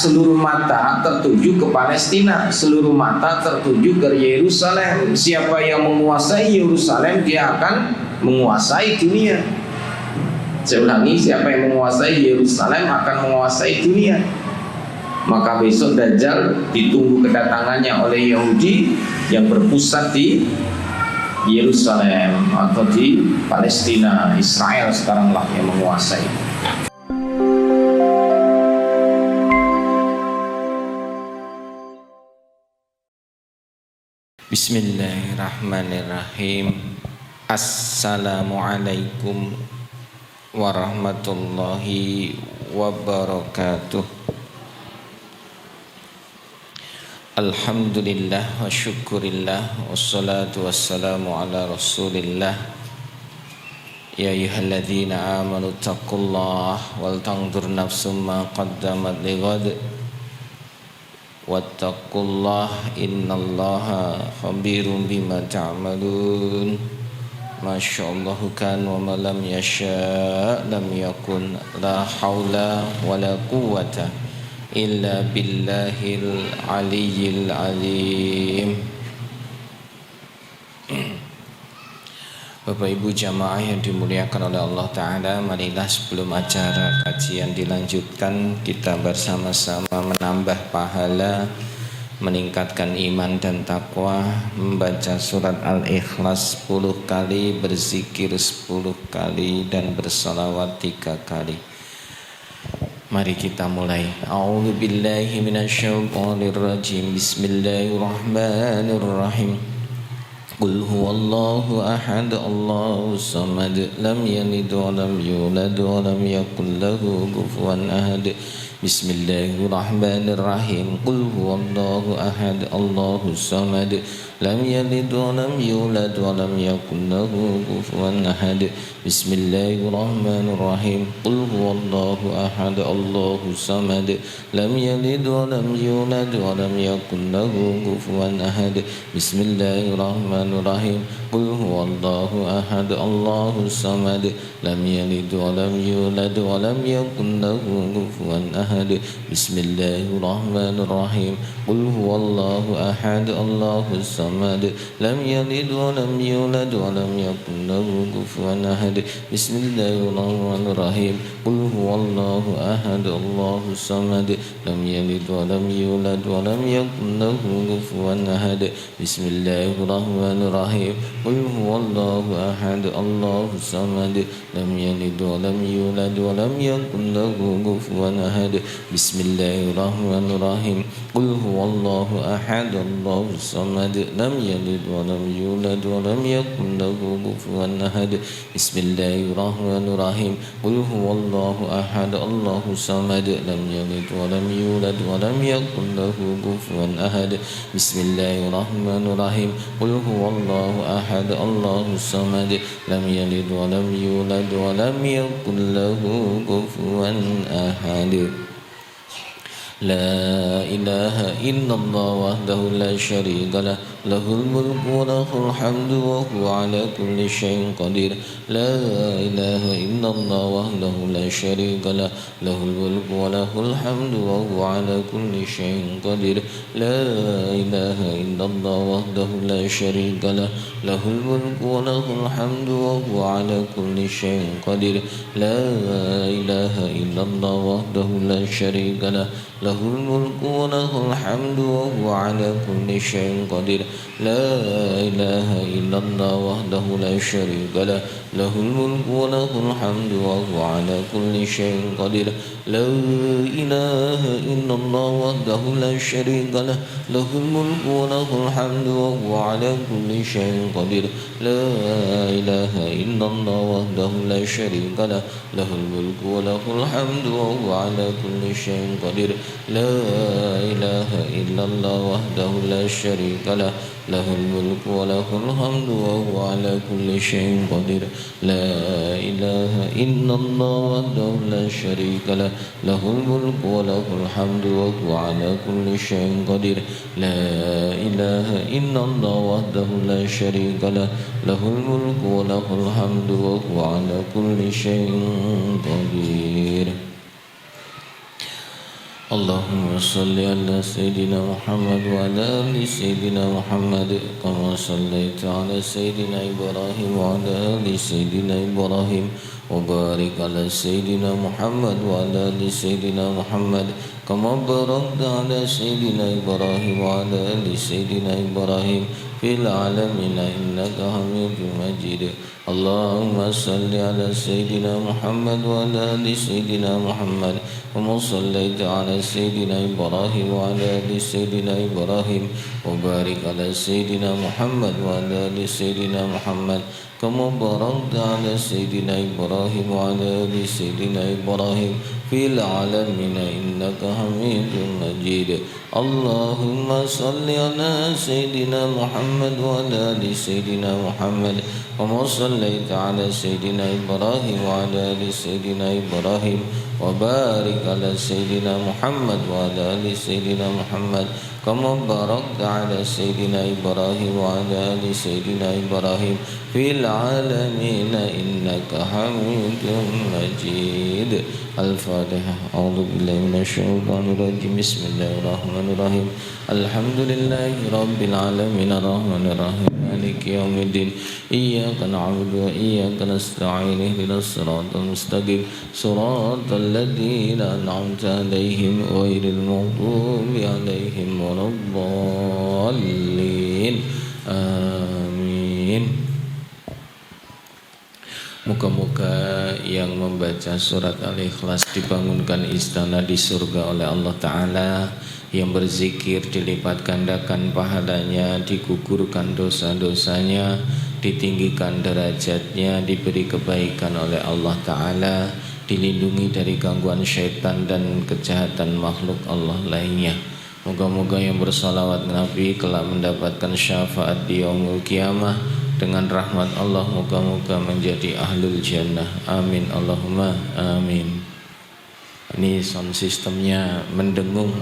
seluruh mata tertuju ke Palestina, seluruh mata tertuju ke Yerusalem. Siapa yang menguasai Yerusalem, dia akan menguasai dunia. Saya ulangi, siapa yang menguasai Yerusalem akan menguasai dunia. Maka besok Dajjal ditunggu kedatangannya oleh Yahudi yang berpusat di Yerusalem atau di Palestina. Israel sekaranglah yang menguasai. Bismillahirrahmanirrahim. Assalamualaikum warahmatullahi wabarakatuh. Alhamdulillah wa syukurillah, wassalatu wassalamu ala rasulillah. Ya ayyuhalladzina amanu taqullaha wal tanzur nafsum ma qaddamat lighad wattaqullaha innallaha khabirum bima ta'malun. Masyaallahu kan wa ma lam yasha lam yakun, la haula wala quwwata illa billahil aliyyil azim. Bapak Ibu jamaah yang dimuliakan oleh Allah Ta'ala, marilah sebelum acara kajian dilanjutkan, kita bersama-sama menambah pahala, meningkatkan iman dan takwa, membaca surat Al-Ikhlas 10 kali, berzikir 10 kali, dan bersalawat 3 kali. Mari kita mulai. A'udzu billahi minasyaitonir rajim. Bismillahirrahmanirrahim. Qul huwallahu ahad, Allahus samad, lam yalid wa lam yulad wa lam yakul lahu kufuwan ahad. Bismillahirrahmanirrahim. Qul huwallahu ahad, Allahus samad, lam yalid wa lam yulad wa lam yakul lahu kufuwan ahad. Bismillahirrahmanirrahim. Qul huwallahu ahad, Allahus samad, lam yalid wa lam yulad wa lam yakul lahu kufuwan ahad. Bismillahirrahmanirrahim. Qul huwallahu ahad, Allahus samad, lam yalid wa lam yulad wa lam yakul lahu kufuwan ahad. Bismillahirrahmanirrahim. Qul huwallahu ahad, Allahus samad, lam yalid wa lam yulad wa lam yakul lahu kufuwan ahad. Bismillahirrahmanirrahim. Qul huwallahu ahad, Allahus samad, lam yalid wa lam yulad wa lam yakul lahu kufuwan ahad. Bismillahirrahmanirrahim. Qul huwallahu ahad, Allahus samad, lam yalid wa lam yulad wa lam yakul lahu kufuwan ahad. Bismillahirrahmanirrahim. Qul huwallahu ahad, Allahus samad, lam yalid wa lam yulad wa lam yakul lahu kufuwan ahad. Bismillahirrahmanirrahim. Qul huwallahu ahad, Allahus samad, lam yalid wa lam yulad wa lam yakul lahu kufuwan ahad. Bismillahirrahmanirrahim. Qul huwallahu ahad, Allahus samad, lam yalid wa lam yulad wa lam yakul lahu kufuwan ahad. La ilaha illallah wahdahu la syarika lah, lahul mulku wa lahul hamdu wa huwa ala kulli syai'in qadir. La ilaha illallah wahdahu la syarika lah, lahul mulku wa lahul hamdu wa huwa ala kulli syai'in qadir. La ilaha illallah wahdahu la syarika lah, lahul mulku wa lahul hamdu wa huwa ala kulli syai'in qadir. La ilaha illallah wahdahu la syarika lah, lahul mulku wa lahul hamdu wa huwa ala kulli syai'in qadir. La ilaha illallah wahdahu la syarika lah, lahul mulku wa lahul hamdu wa huwa ala kulli syai'in qadir. La ilaha illallah wahdahu la syarika lah, lahul mulku wa lahul hamdu wa huwa ala kulli syai'in qadir. La ilaha illallah wahdahu la syarika lah, lahul mulku wa lahul hamdu wa huwa ala kulli syai'in qadir. La ilaha illallah wahdahu la syarika lah, lahul mulku wa lahul hamdu wa huwa ala kulli syai'in qadir. La ilaha illallah wahdahu la syarika lah, lahul mulku wa lahul hamdu wa huwa ala kulli syai'in qadir. La ilaha illallah wahdahu la syarika lah, lahul mulku wa lahul hamdu wa huwa ala kulli syai'in qadir. اللهم صل على سيدنا محمد وعلى آل سيدنا محمد كما صليت على سيدنا إبراهيم وعلى آل سيدنا إبراهيم وبارك على سيدنا محمد وعلى آل سيدنا محمد كما باركت على سيدنا إبراهيم وعلى آل سيدنا إبراهيم في العالمين إنك حميد مجيد اللهم صل على سيدنا محمد وعلى آل سيدنا محمد كما صليت على سيدنا إبراهيم وعلى آل سيدنا إبراهيم وبارك على سيدنا محمد وعلى آل سيدنا محمد كما باركت على سيدنا إبراهيم وعلى آل سيدنا إبراهيم في العالمين إنك حميد مجيد اللهم صل على سيدنا محمد وعلى آل سيدنا محمد كما صليت على سيدنا إبراهيم وعلى آل سيدنا إبراهيم وبارك على سيدنا محمد وعلى آل سيدنا محمد كما باركت على سيدنا إبراهيم وعلى آل سيدنا إبراهيم في العالمين إنك حميد مجيد الفاتحة أعوذ بالله من الشيطان الرجيم بسم الله الرحمن الرحيم الحمد لله رب العالمين الرحمن الرحيم مالك يوم الدين إياك نعبد وإياك نستعين اهدنا الصراط المستقيم صراط الذين أنعمت عليهم غير المغضوب عليهم ولا الضالين آمين. Moga-moga yang membaca surat Al-Ikhlas dibangunkan istana di surga oleh Allah Ta'ala, yang berzikir dilipat gandakan pahalanya, digugurkan dosa-dosanya, ditinggikan derajatnya, diberi kebaikan oleh Allah Ta'ala, dilindungi dari gangguan syaitan dan kejahatan makhluk Allah lainnya. Moga-moga yang bersalawat Nabi kelak mendapatkan syafaat di yaumul qiyamah dengan rahmat Allah, moga-moga menjadi ahlul jannah. Amin Allahumma amin. Ini sound sistemnya mendengung.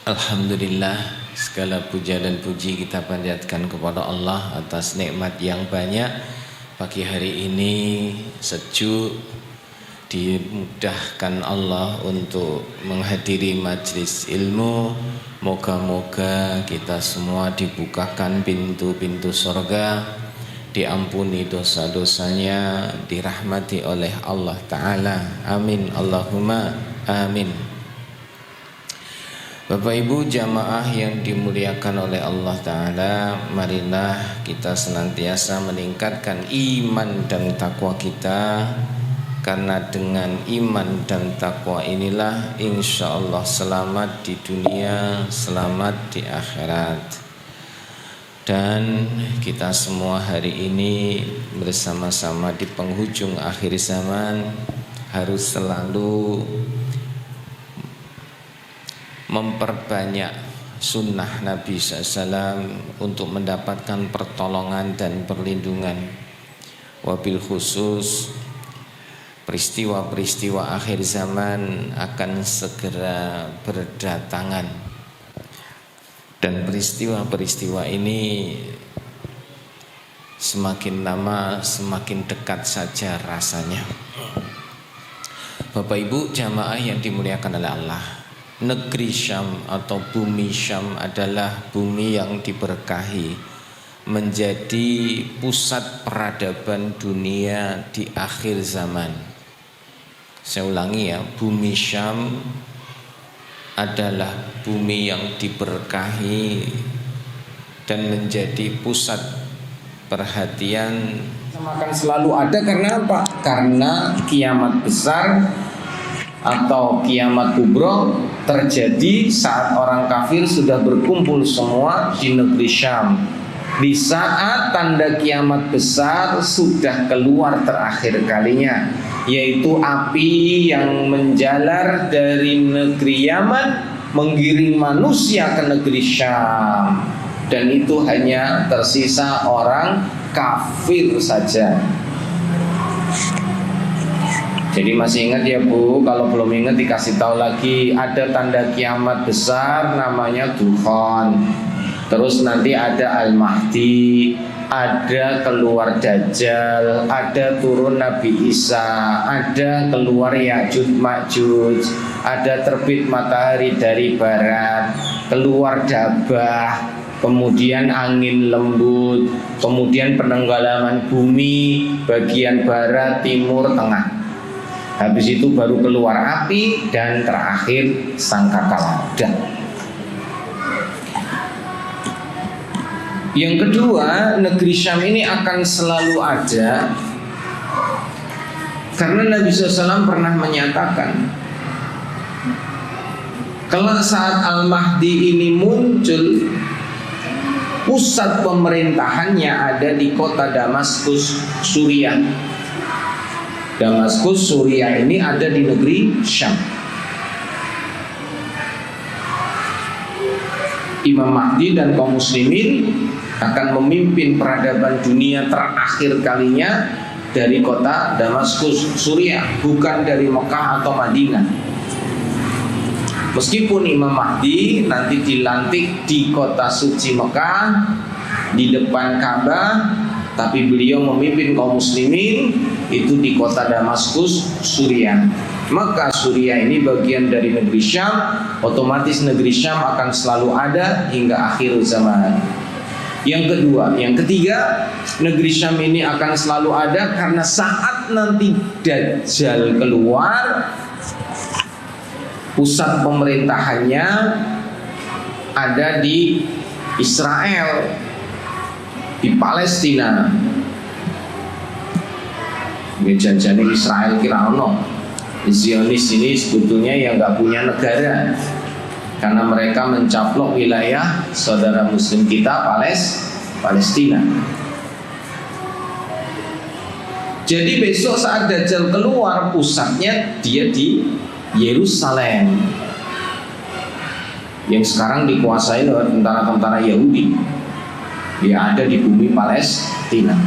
Alhamdulillah, segala puja dan puji kita panjatkan kepada Allah atas nikmat yang banyak. Pagi hari ini sejuk, dimudahkan Allah untuk menghadiri majlis ilmu. Moga-moga kita semua dibukakan pintu-pintu surga, diampuni dosa-dosanya, dirahmati oleh Allah Ta'ala. Amin Allahumma amin. Bapak Ibu jamaah yang dimuliakan oleh Allah Ta'ala, marilah kita senantiasa meningkatkan iman dan takwa kita, karena dengan iman dan takwa inilah insya Allah selamat di dunia, selamat di akhirat. Dan kita semua hari ini bersama-sama di penghujung akhir zaman harus selalu memperbanyak sunnah Nabi SAW untuk mendapatkan pertolongan dan perlindungan. Wabil khusus peristiwa-peristiwa akhir zaman akan segera berdatangan, dan peristiwa-peristiwa ini semakin lama semakin dekat saja rasanya. Bapak Ibu jamaah yang dimuliakan oleh Allah, negeri Syam atau bumi Syam adalah bumi yang diberkahi, menjadi pusat peradaban dunia di akhir zaman. Saya ulangi ya, bumi Syam adalah bumi yang diberkahi dan menjadi pusat perhatian. Akan selalu ada, karena apa? Karena kiamat besar atau kiamat kubro terjadi saat orang kafir sudah berkumpul semua di negeri Syam. Di saat tanda kiamat besar sudah keluar terakhir kalinya, yaitu api yang menjalar dari negeri Yaman menggiring manusia ke negeri Syam, dan itu hanya tersisa orang kafir saja. Jadi masih ingat ya Bu? Kalau belum ingat dikasih tahu lagi, ada tanda kiamat besar namanya Dukhan. Terus nanti ada Al-Mahdi, ada keluar Dajjal, ada turun Nabi Isa, ada keluar Ya'juj Ma'juj, ada terbit matahari dari barat, keluar Dabah, kemudian angin lembut, kemudian penenggelaman bumi bagian barat, timur, tengah. Habis itu baru keluar api dan terakhir sangkakala. Yang kedua, negeri Syam ini akan selalu ada karena Nabi SAW pernah menyatakan kalau saat Al-Mahdi ini muncul, pusat pemerintahannya ada di kota Damaskus, Suriah. Damaskus, Suriah ini ada di negeri Syam. Imam Mahdi dan kaum muslimin akan memimpin peradaban dunia terakhir kalinya dari kota Damaskus, Suriah, bukan dari Mekah atau Madinah. Meskipun Imam Mahdi nanti dilantik di kota suci Mekah, di depan Ka'bah, tapi beliau memimpin kaum muslimin itu di kota Damaskus, Suriah. Maka Suriah ini bagian dari negeri Syam, otomatis negeri Syam akan selalu ada hingga akhir zaman. Yang kedua, yang ketiga, negeri Syam ini akan selalu ada karena saat nanti Dajjal keluar, pusat pemerintahannya ada di Israel, di Palestina. Janjane Israel kira ono. Zionis ini sebetulnya yang nggak punya negara karena mereka mencaplok wilayah saudara muslim kita Palestina. Jadi besok saat Dajjal keluar, pusatnya dia di Yerusalem yang sekarang dikuasai oleh tentara-tentara Yahudi. Dia ada di bumi Palestina.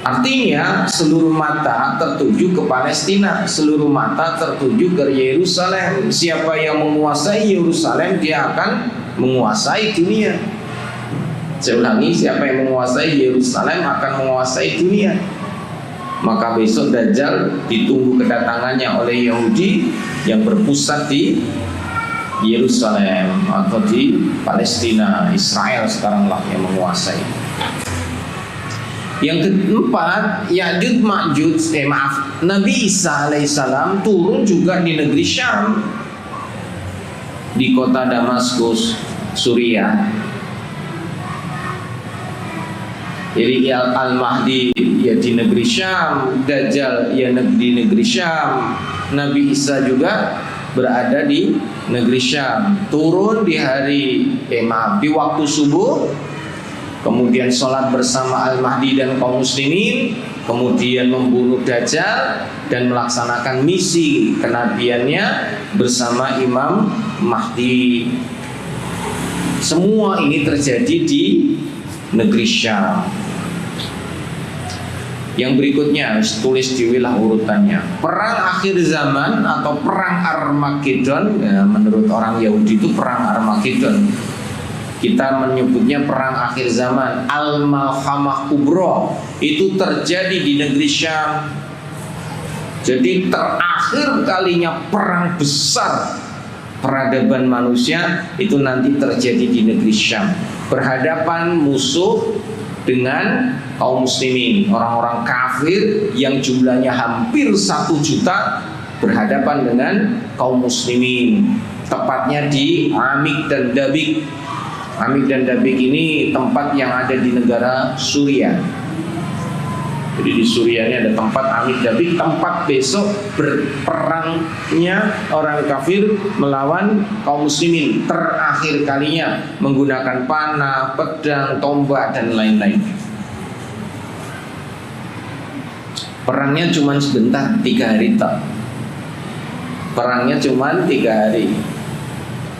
Artinya seluruh mata tertuju ke Palestina, seluruh mata tertuju ke Yerusalem. Siapa yang menguasai Yerusalem, dia akan menguasai dunia. Saya ulangi, siapa yang menguasai Yerusalem akan menguasai dunia. Maka besok Dajjal ditunggu kedatangannya oleh Yahudi yang berpusat di Yerusalem atau di Palestina. Israel sekarang lah yang menguasai. Yang keempat, Ya'juj Ma'juj, Nabi Isa alaihissalam turun juga di negeri Syam, di kota Damaskus, Suriah. Jadi Al-Mahdi ya di negeri Syam, Dajjal ya di negeri Syam, Nabi Isa juga berada di negeri Syam. Turun di hari di waktu subuh, kemudian sholat bersama Al-Mahdi dan kaum muslimin, kemudian membunuh Dajjal dan melaksanakan misi kenabiannya bersama Imam Mahdi. Semua ini terjadi di negeri Syam. Yang berikutnya harus tulis di wilayah urutannya. Perang akhir zaman atau perang Armageddon, ya, menurut orang Yahudi itu perang Armageddon. Kita menyebutnya perang akhir zaman, Al-Malhamah Kubro, itu terjadi di negeri Syam. Jadi terakhir kalinya perang besar peradaban manusia itu nanti terjadi di negeri Syam. Berhadapan musuh dengan kaum muslimin, orang-orang kafir yang jumlahnya hampir 1 juta berhadapan dengan kaum muslimin. Tepatnya di Amik dan Dabik. Amik dan Dabik ini tempat yang ada di negara Suriah. Jadi di Suriah ini ada tempat Amik Dabik, tempat besok berperangnya orang kafir melawan kaum muslimin terakhir kalinya menggunakan panah, pedang, tombak dan lain-lain. Perangnya cuma sebentar, 3 hari tak. Perangnya cuma 3 hari.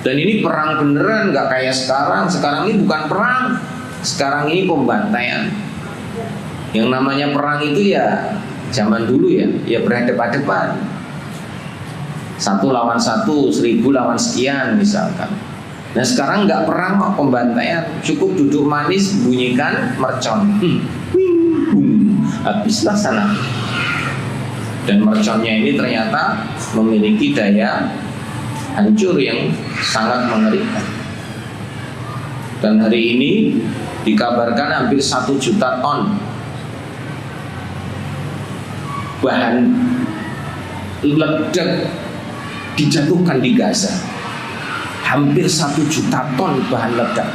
Dan ini perang beneran, nggak kayak sekarang. Sekarang ini bukan perang, sekarang ini pembantaian. Yang namanya perang itu ya zaman dulu ya berhadapan-hadapan. 1 lawan 1, 1000 lawan sekian misalkan. Nah sekarang nggak perang kok, pembantaian, cukup duduk manis bunyikan mercon, habislah sana. Dan merconnya ini ternyata memiliki daya hancur yang sangat mengerikan. Dan hari ini dikabarkan hampir 1 juta ton bahan ledak dijatuhkan di Gaza. Hampir 1 juta ton bahan ledak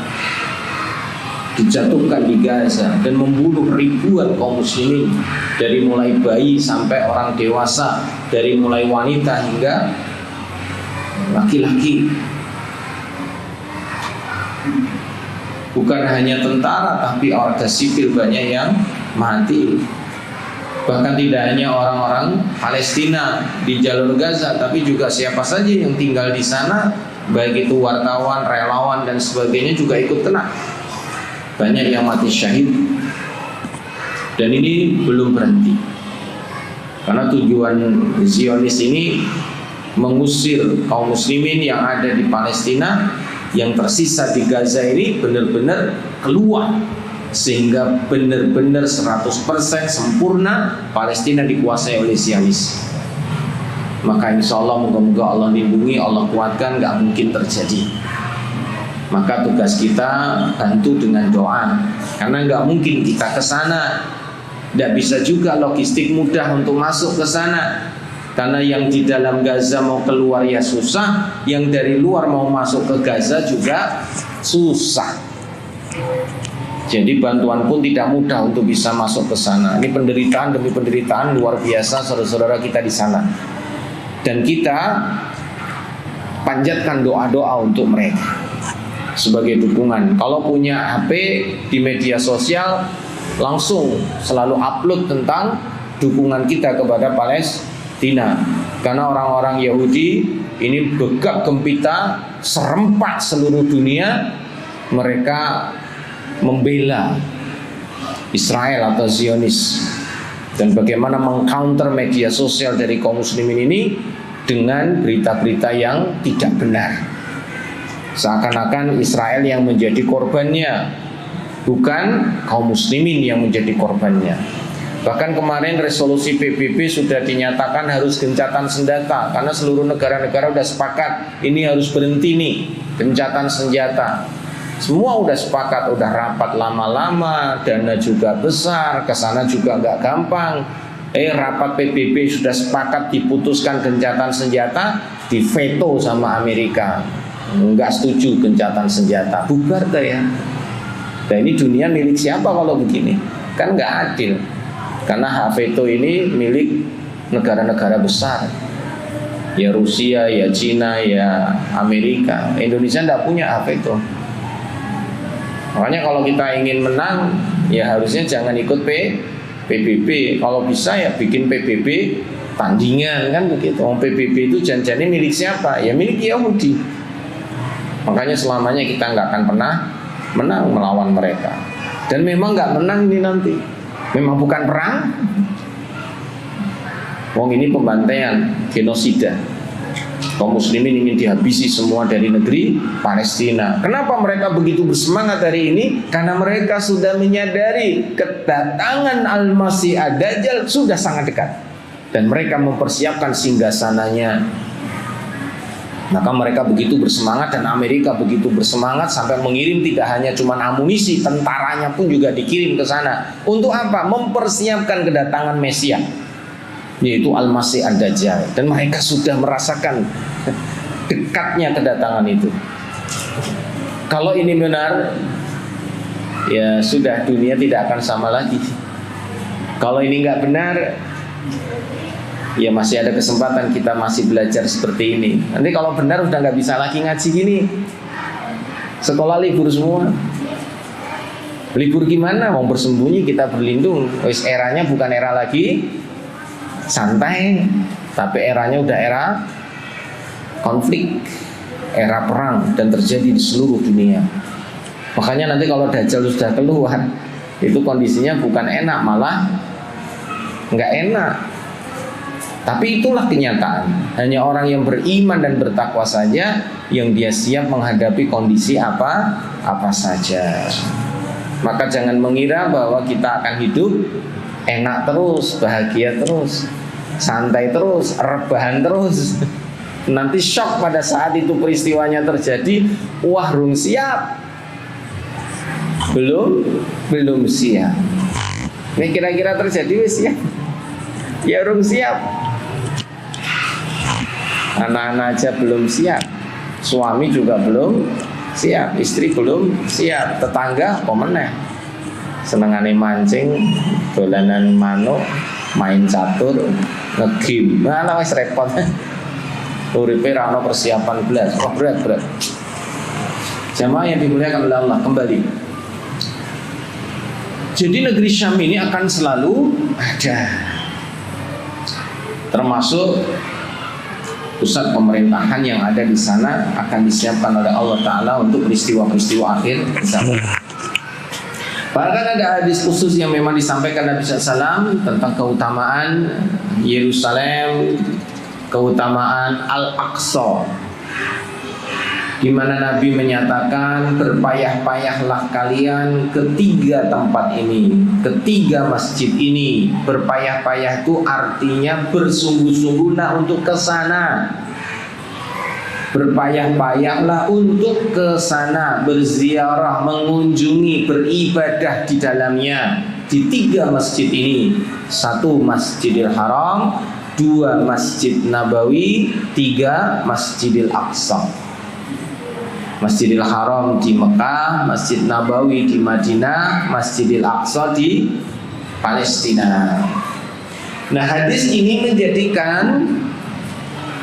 dijatuhkan di Gaza dan membunuh ribuan kaum muslimin, dari mulai bayi sampai orang dewasa, dari mulai wanita hingga laki-laki. Bukan hanya tentara, tapi warga sipil banyak yang mati. Bahkan tidak hanya orang-orang Palestina di jalur Gaza, tapi juga siapa saja yang tinggal di sana, baik itu wartawan, relawan dan sebagainya juga ikut kena. Banyak yang mati syahid. Dan ini belum berhenti, karena tujuan Zionis ini mengusir kaum muslimin yang ada di Palestina, yang tersisa di Gaza ini benar-benar keluar, sehingga benar-benar 100% sempurna Palestina dikuasai oleh Zionis. Maka insya Allah moga-moga Allah lindungi, Allah kuatkan, gak mungkin terjadi. Maka tugas kita bantu dengan doa, karena gak mungkin kita ke sana, gak bisa juga logistik mudah untuk masuk ke sana. Karena yang di dalam Gaza mau keluar ya susah, yang dari luar mau masuk ke Gaza juga susah. Jadi bantuan pun tidak mudah untuk bisa masuk ke sana. Ini penderitaan demi penderitaan luar biasa saudara-saudara kita di sana. Dan kita panjatkan doa-doa untuk mereka sebagai dukungan. Kalau punya HP di media sosial, langsung selalu upload tentang dukungan kita kepada Palestina. Karena orang-orang Yahudi ini begap gempita, serempak seluruh dunia, mereka membela Israel atau Zionis. Dan bagaimana mengcounter media sosial dari kaum muslimin ini dengan berita-berita yang tidak benar. Seakan-akan Israel yang menjadi korbannya, bukan kaum muslimin yang menjadi korbannya. Bahkan kemarin resolusi PBB sudah dinyatakan harus gencatan senjata, karena seluruh negara-negara sudah sepakat ini harus berhenti nih gencatan senjata. Semua udah sepakat, udah rapat lama-lama, dana juga besar, kesana juga nggak gampang. Rapat PBB sudah sepakat diputuskan gencatan senjata, diveto sama Amerika, nggak setuju gencatan senjata, bubar tuh ya. Nah ini dunia milik siapa kalau begini? Kan nggak adil. Karena hak veto ini milik negara-negara besar, ya Rusia, ya Cina, ya Amerika. Indonesia nggak punya hak veto. Makanya kalau kita ingin menang, ya harusnya jangan ikut PBB. Kalau bisa ya bikin PBB tandingan, kan begitu. PBB itu janjinya milik siapa? Ya milik Yahudi. Makanya selamanya kita nggak akan pernah menang melawan mereka. Dan memang nggak menang ini nanti. Memang bukan perang. Wong ini pembantaian, genosida. Kaum muslimin ingin dihabisi semua dari negeri Palestina. Kenapa mereka begitu bersemangat hari ini? Karena mereka sudah menyadari kedatangan Al-Masih Ad-Dajjal sudah sangat dekat, dan mereka mempersiapkan singgasananya. Maka mereka begitu bersemangat, dan Amerika begitu bersemangat sampai mengirim tidak hanya cuma amunisi, tentaranya pun juga dikirim ke sana. Untuk apa? Mempersiapkan kedatangan Mesia, yaitu Al-Masih Ad-Dajjal. Dan mereka sudah merasakan dekatnya kedatangan itu. Kalau ini benar, ya sudah, dunia tidak akan sama lagi. Kalau ini nggak benar, ya masih ada kesempatan kita masih belajar seperti ini. Nanti kalau benar udah nggak bisa lagi ngaji gini. Sekolah libur semua. Libur gimana? Mau bersembunyi, kita berlindung. Wis eranya bukan era lagi santai, tapi eranya udah era konflik, era perang, dan terjadi di seluruh dunia. Makanya nanti kalau Dajjal sudah keluar, itu kondisinya bukan enak, malah nggak enak. Tapi itulah kenyataan. Hanya orang yang beriman dan bertakwa saja yang dia siap menghadapi kondisi apa saja. Maka jangan mengira bahwa kita akan hidup enak terus, bahagia terus, santai terus, rebahan terus. Nanti shock pada saat itu peristiwanya terjadi, wah rung siap. Belum siap. Ini kira-kira terjadi wis ya? Ya rung siap. Anak-anak aja belum siap, suami juga belum siap, istri belum siap, tetangga pemenang senengane mancing, dolanan manuk, main catur, nge-game. Malah wis repot. Uripe ra ono persiapan blas, kok berat. Jamaah yang dimuliakan oleh Allah, kembali. Jadi negeri Syam ini akan selalu ada. Termasuk pusat pemerintahan yang ada di sana akan disiapkan oleh Allah Ta'ala untuk peristiwa-peristiwa akhir zaman. Bahkan ada hadis khusus yang memang disampaikan Nabi SAW tentang keutamaan Yerusalem, keutamaan Al-Aqsa, di mana Nabi menyatakan berpayah-payahlah kalian ketiga tempat ini, ketiga masjid ini. Berpayah-payah itu artinya bersungguh-sungguhlah untuk ke sana. Berpayah-payahlah untuk ke sana, berziarah, mengunjungi, beribadah di dalamnya di tiga masjid ini. Satu Masjidil Haram, dua Masjid Nabawi, tiga Masjidil Aqsa. Masjidil Haram di Mekah, Masjid Nabawi di Madinah, Masjidil Aqsa di Palestina. Nah, hadis ini menjadikan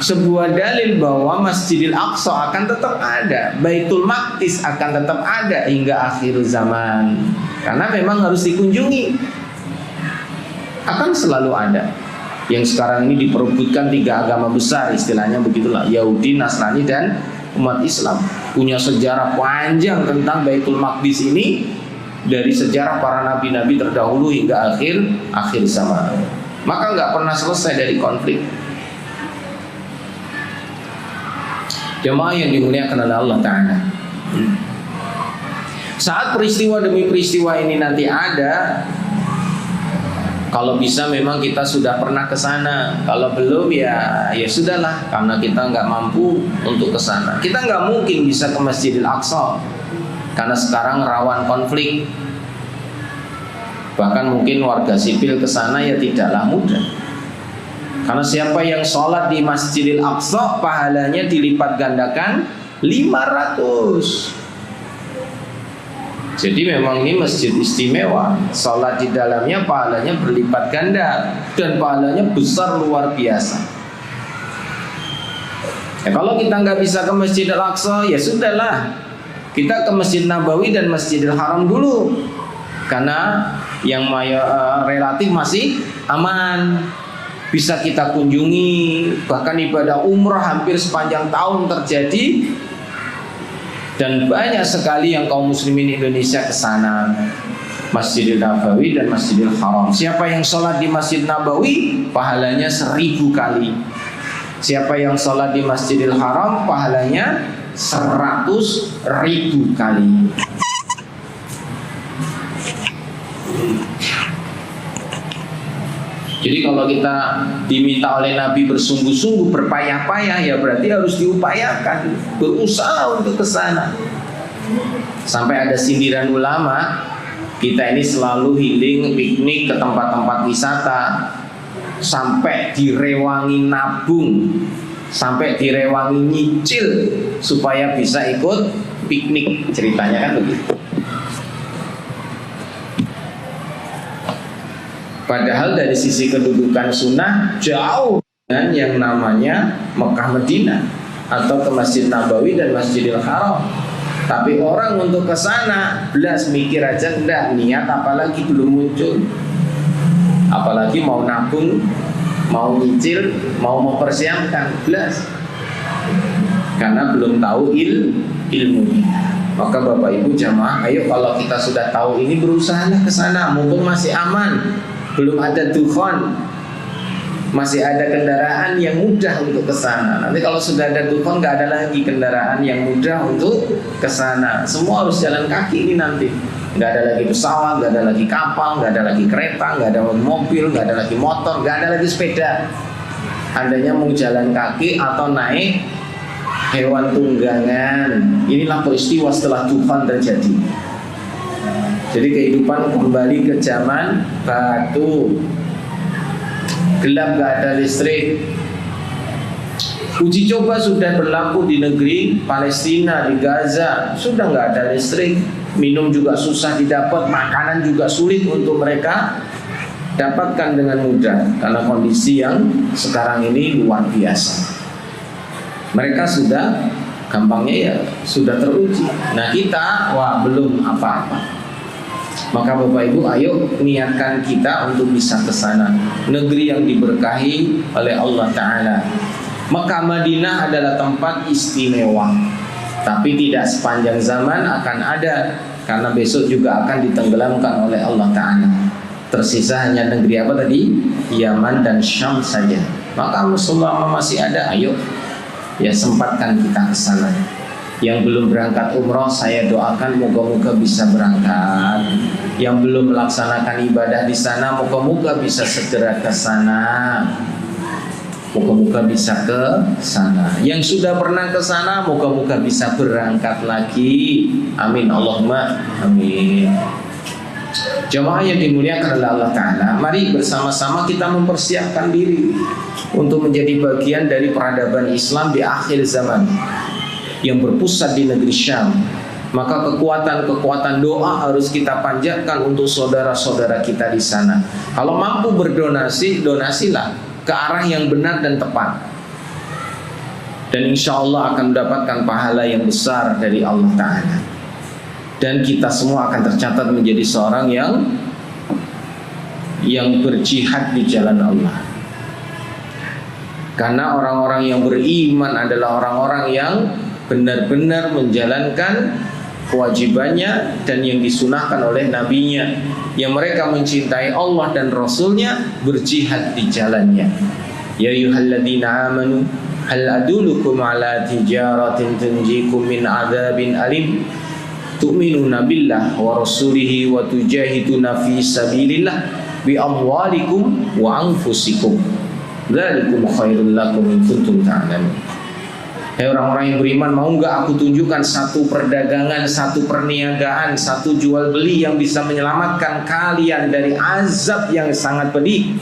sebuah dalil bahwa Masjidil Aqsa akan tetap ada, Baitul Maqdis akan tetap ada hingga akhir zaman. Karena memang harus dikunjungi. Akan selalu ada. Yang sekarang ini diperebutkan tiga agama besar, istilahnya begitulah, Yahudi, Nasrani, dan umat Islam. Punya sejarah panjang tentang Baitul Maqdis ini, dari sejarah para nabi-nabi terdahulu hingga akhir zaman. Maka nggak pernah selesai dari konflik. Jemaah yang dimuliakan oleh Allah Ta'ala, saat peristiwa demi peristiwa ini nanti ada, kalau bisa memang kita sudah pernah ke sana. Kalau belum ya sudahlah, karena kita nggak mampu untuk ke sana. Kita nggak mungkin bisa ke Masjidil Aqsa karena sekarang rawan konflik. Bahkan mungkin warga sipil ke sana ya tidaklah mudah. Karena siapa yang sholat di Masjidil Aqsa pahalanya dilipat gandakan 500. Jadi memang ini masjid istimewa. Sholat di dalamnya pahalanya berlipat ganda dan pahalanya besar luar biasa. Ya, kalau kita nggak bisa ke Masjidil Aqsa ya sudahlah, kita ke Masjid Nabawi dan Masjidil Haram dulu, karena yang relatif masih aman, bisa kita kunjungi. Bahkan ibadah umrah hampir sepanjang tahun terjadi, dan banyak sekali yang kaum muslimin Indonesia ke sana. Masjidil Nabawi dan Masjidil Haram. Siapa yang sholat di Masjid Nabawi pahalanya 1000 kali. Siapa yang sholat di Masjidil Haram pahalanya 100.000 kali. Jadi kalau kita diminta oleh Nabi bersungguh-sungguh, berpayah-payah, ya berarti harus diupayakan, berusaha untuk ke sana. Sampai ada sindiran ulama, kita ini selalu healing, piknik ke tempat-tempat wisata, sampai direwangi nabung, sampai direwangi nyicil supaya bisa ikut piknik. Ceritanya kan begitu. Padahal dari sisi kedudukan sunnah jauh dengan yang namanya Mekah Madinah atau ke Masjid Nabawi dan Masjidil Haram. Tapi orang untuk ke sana belas mikir aja enggak, niat apalagi belum muncul. Apalagi mau nabung, mau nyicil, mau mempersiapkan belas. Karena belum tahu ilmunya. Maka Bapak Ibu jamaah, ayo kalau kita sudah tahu ini berusahalah ke sana mumpung masih aman. Belum ada dukhan, Masih ada kendaraan yang mudah untuk ke sana. Nanti kalau sudah ada Dukhan, nggak ada lagi kendaraan yang mudah untuk ke sana. Semua harus jalan kaki ini nanti. Nggak ada lagi pesawat, nggak ada lagi kapal, nggak ada lagi kereta, nggak ada lagi mobil, nggak ada lagi motor, nggak ada lagi sepeda. Adanya mau jalan kaki atau naik hewan tunggangan. Inilah peristiwa setelah Dukhan terjadi. Jadi kehidupan kembali ke zaman batu. Gelap, gak ada listrik. Uji coba sudah berlaku di negeri Palestina, di Gaza. Sudah gak ada listrik. Minum juga susah didapat, makanan juga sulit untuk mereka dapatkan dengan mudah. Karena kondisi yang sekarang ini luar biasa. Mereka sudah, gampangnya ya, sudah teruji. Nah kita, wah belum apa-apa. Maka Bapak Ibu, ayo niatkan kita untuk bisa ke sana. Negeri yang diberkahi oleh Allah Ta'ala. Mekah Madinah adalah tempat istimewa, tapi tidak sepanjang zaman akan ada, karena besok juga akan ditenggelamkan oleh Allah Ta'ala. Tersisa hanya negeri apa tadi? Yaman dan Syam saja. Maka selama masih ada, ayo ya sempatkan kita ke sana. Yang belum berangkat umroh, saya doakan moga-moga bisa berangkat. Yang belum melaksanakan ibadah di sana, moga-moga bisa segera ke sana. Moga-moga bisa ke sana. Yang sudah pernah ke sana, moga-moga bisa berangkat lagi. Amin Allahumma amin. Jemaah yang dimuliakan oleh Allah Ta'ala, mari bersama-sama kita mempersiapkan diri untuk menjadi bagian dari peradaban Islam di akhir zaman yang berpusat di negeri Syam. Maka kekuatan-kekuatan doa harus kita panjatkan untuk saudara-saudara kita di sana. Kalau mampu berdonasi, donasilah ke arah yang benar dan tepat. Dan insya Allah akan mendapatkan pahala yang besar dari Allah Ta'ala. Dan kita semua akan tercatat menjadi seorang yang berjihad di jalan Allah. Karena orang-orang yang beriman adalah orang-orang yang benar-benar menjalankan kewajibannya dan yang disunahkan oleh nabinya, yang mereka mencintai Allah dan Rasulnya, berjihad di jalannya. Ya ayyuhalladzina amanu hal adullukum ala tijaratin tunjikum min adzabin alim tu'minuna billah wa rasulihi wa tujahiduna fi sabilillah bi amwalikum wa anfusikum dzalikum khairul lakum in kuntum ta'lamun. Hai orang-orang yang beriman, mau nggak aku tunjukkan satu perdagangan, satu perniagaan, satu jual beli yang bisa menyelamatkan kalian dari azab yang sangat pedih?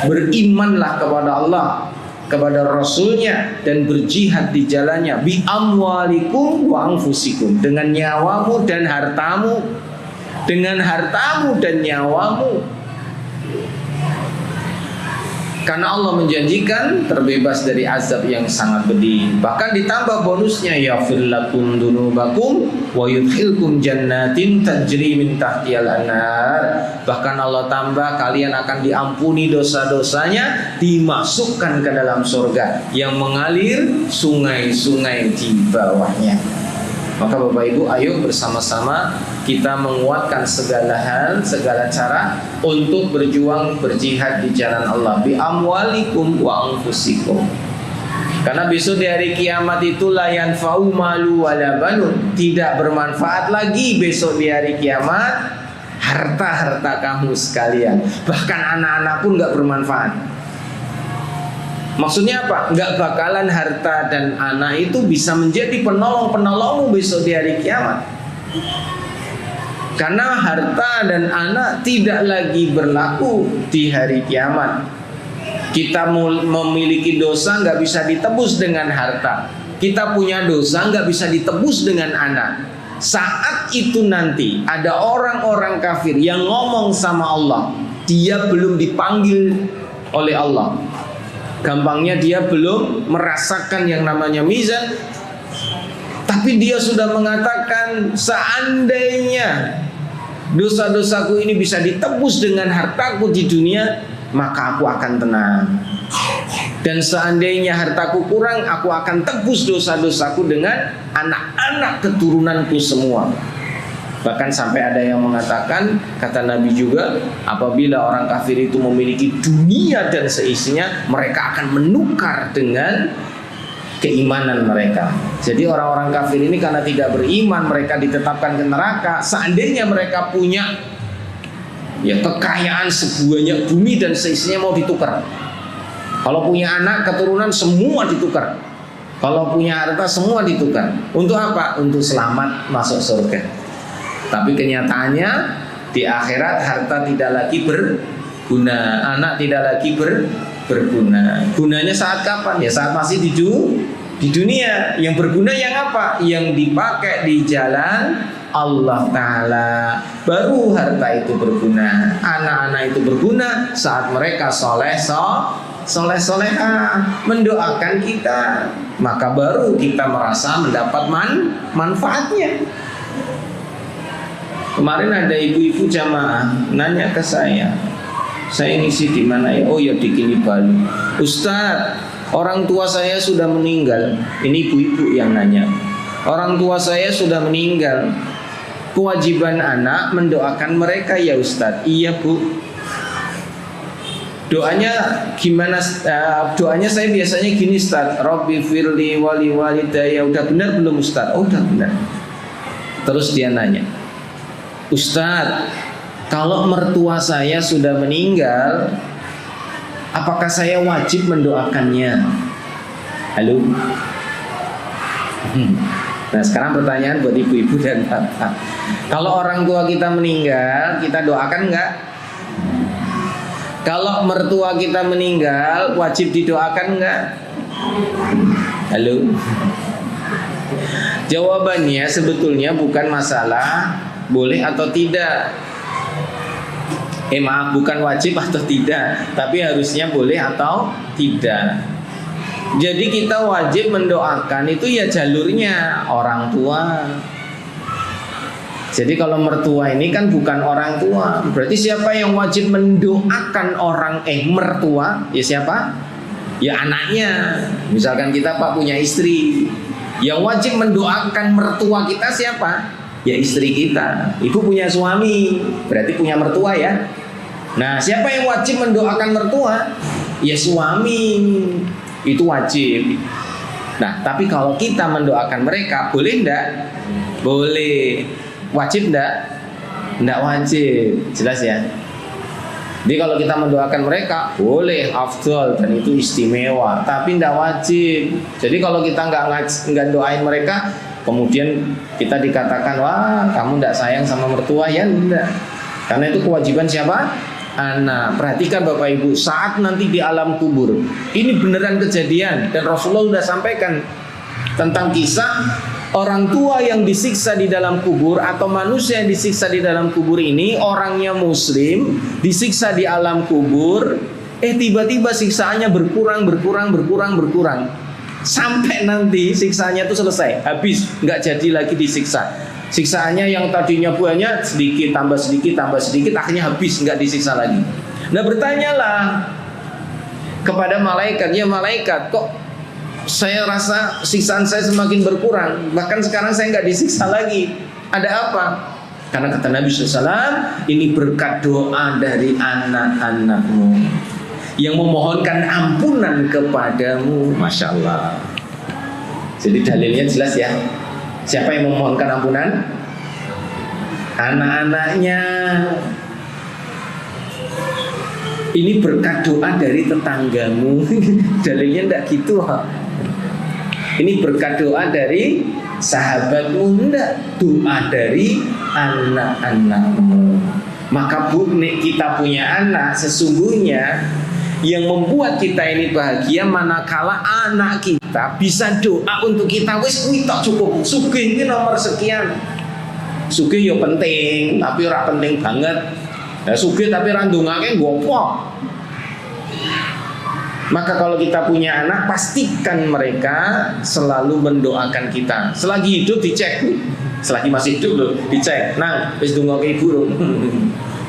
Berimanlah kepada Allah, kepada Rasulnya, dan berjihad di jalannya. Bi amwalikum wa anfusikum, dengan nyawamu dan hartamu, dengan hartamu dan nyawamu. Karena Allah menjanjikan terbebas dari azab yang sangat pedih. Bahkan ditambah bonusnya, yaghfir lakum dunubakum wa yudkhilkum jannatin tajri min tahtihal anhar. Bahkan Allah tambah, kalian akan diampuni dosa-dosanya, dimasukkan ke dalam surga yang mengalir sungai-sungai di bawahnya. Maka Bapak Ibu, ayo bersama-sama kita menguatkan segala hal, segala cara untuk berjuang, berjihad di jalan Allah. Bi amwalikum wa anfusikum. Karena besok di hari kiamat itu la yanfa'u malu wala banun. Tidak bermanfaat lagi besok di hari kiamat harta-harta kamu sekalian. Bahkan anak-anak pun gak bermanfaat. Maksudnya apa? Enggak bakalan harta dan anak itu bisa menjadi penolong-penolongmu besok di hari kiamat. Karena harta dan anak tidak lagi berlaku di hari kiamat. Kita memiliki dosa nggak bisa ditebus dengan harta. Kita punya dosa nggak bisa ditebus dengan anak. Saat itu nanti ada orang-orang kafir yang ngomong sama Allah, dia belum dipanggil oleh Allah. Gampangnya dia belum merasakan yang namanya mizan, tapi dia sudah mengatakan, seandainya dosa-dosaku ini bisa ditebus dengan hartaku di dunia, maka aku akan tenang. Dan seandainya hartaku kurang, aku akan tebus dosa-dosaku dengan anak-anak keturunanku semua. Bahkan sampai ada yang mengatakan, kata Nabi juga, apabila orang kafir itu memiliki dunia dan seisinya, mereka akan menukar dengan keimanan mereka. Jadi orang-orang kafir ini karena tidak beriman, mereka ditetapkan ke neraka. Seandainya mereka punya kekayaan sebanyak bumi dan seisinya mau ditukar. Kalau punya anak, keturunan, semua ditukar. Kalau punya harta, semua ditukar. Untuk apa? Untuk selamat masuk surga. Tapi kenyataannya di akhirat harta tidak lagi berguna, anak tidak lagi berguna. Gunanya saat kapan? Ya saat masih di dunia. Yang berguna yang apa? Yang dipakai di jalan Allah Ta'ala. Baru harta itu berguna, anak-anak itu berguna saat mereka soleh-soleha mendoakan kita, maka baru kita merasa mendapat manfaatnya. Kemarin ada ibu-ibu jamaah nanya ke saya ngisi di mana ya? Oh ya di Kinibalu. Ustadz, orang tua saya sudah meninggal. Ini ibu-ibu yang nanya. Orang tua saya sudah meninggal. Kewajiban anak mendoakan mereka ya Ustadz. Iya Bu. Doanya gimana? Doanya saya biasanya gini Ustadz. Rabbi firli wali walidayya. Udah benar belum Ustadz? Oh udah benar. Terus dia nanya, Ustadz, kalau mertua saya sudah meninggal, apakah saya wajib mendoakannya? Halo? Nah sekarang pertanyaan buat ibu-ibu dan bapak. Kalau orang tua kita meninggal, kita doakan enggak? Kalau mertua kita meninggal, wajib didoakan enggak? Halo? Jawabannya sebetulnya bukan masalah boleh atau tidak. Maaf, bukan wajib atau tidak, tapi harusnya boleh atau tidak. Jadi kita wajib mendoakan itu ya jalurnya orang tua. Jadi kalau mertua ini kan bukan orang tua. Berarti siapa yang wajib mendoakan mertua? Ya siapa? Ya anaknya. Misalkan kita Pak punya istri, yang wajib mendoakan mertua kita siapa? Ya istri kita. Ibu punya suami, berarti punya mertua ya. Nah siapa yang wajib mendoakan mertua? Ya suami. Itu wajib. Nah tapi kalau kita mendoakan mereka, boleh enggak? Boleh. Wajib enggak? Enggak wajib. Jelas ya. Jadi kalau kita mendoakan mereka, boleh, afdol, dan itu istimewa. Tapi enggak wajib. Jadi kalau kita enggak doain mereka, kemudian kita dikatakan, wah kamu tidak sayang sama mertua, ya enggak. Karena itu kewajiban siapa? Anak. Perhatikan Bapak Ibu, saat nanti di alam kubur, ini beneran kejadian dan Rasulullah sudah sampaikan tentang kisah orang tua yang disiksa di dalam kubur atau manusia yang disiksa di dalam kubur ini. Orangnya muslim, disiksa di alam kubur, tiba-tiba siksaannya berkurang sampai nanti siksanya itu selesai, habis, nggak jadi lagi disiksa. Siksaannya yang tadinya banyak, sedikit, tambah sedikit, akhirnya habis, nggak disiksa lagi. Nah bertanyalah kepada malaikat, ya malaikat, kok saya rasa siksaan saya semakin berkurang, bahkan sekarang saya nggak disiksa lagi, ada apa? Karena kata Nabi SAW, ini berkat doa dari anak-anakmu yang memohonkan ampunan kepadamu. Masya Allah. Jadi dalilnya jelas ya. Siapa yang memohonkan ampunan? Anak-anaknya. Ini berkat doa dari tetanggamu. Dalilnya enggak gitu. Ini berkat doa dari sahabatmu, enggak. Doa dari anak-anakmu. Maka kita punya anak, sesungguhnya yang membuat kita ini bahagia manakala anak kita bisa doa untuk kita. Wis kuwi tok cukup. Sugih iki nomor sekian. Sugih ya penting, tapi ora penting banget. Nah, sugih tapi ra ndongake gopo. Maka kalau kita punya anak, pastikan mereka selalu mendoakan kita. Selagi hidup dicek. Selagi masih hidup loh, dicek. Nang, wis ndongake ibu lho.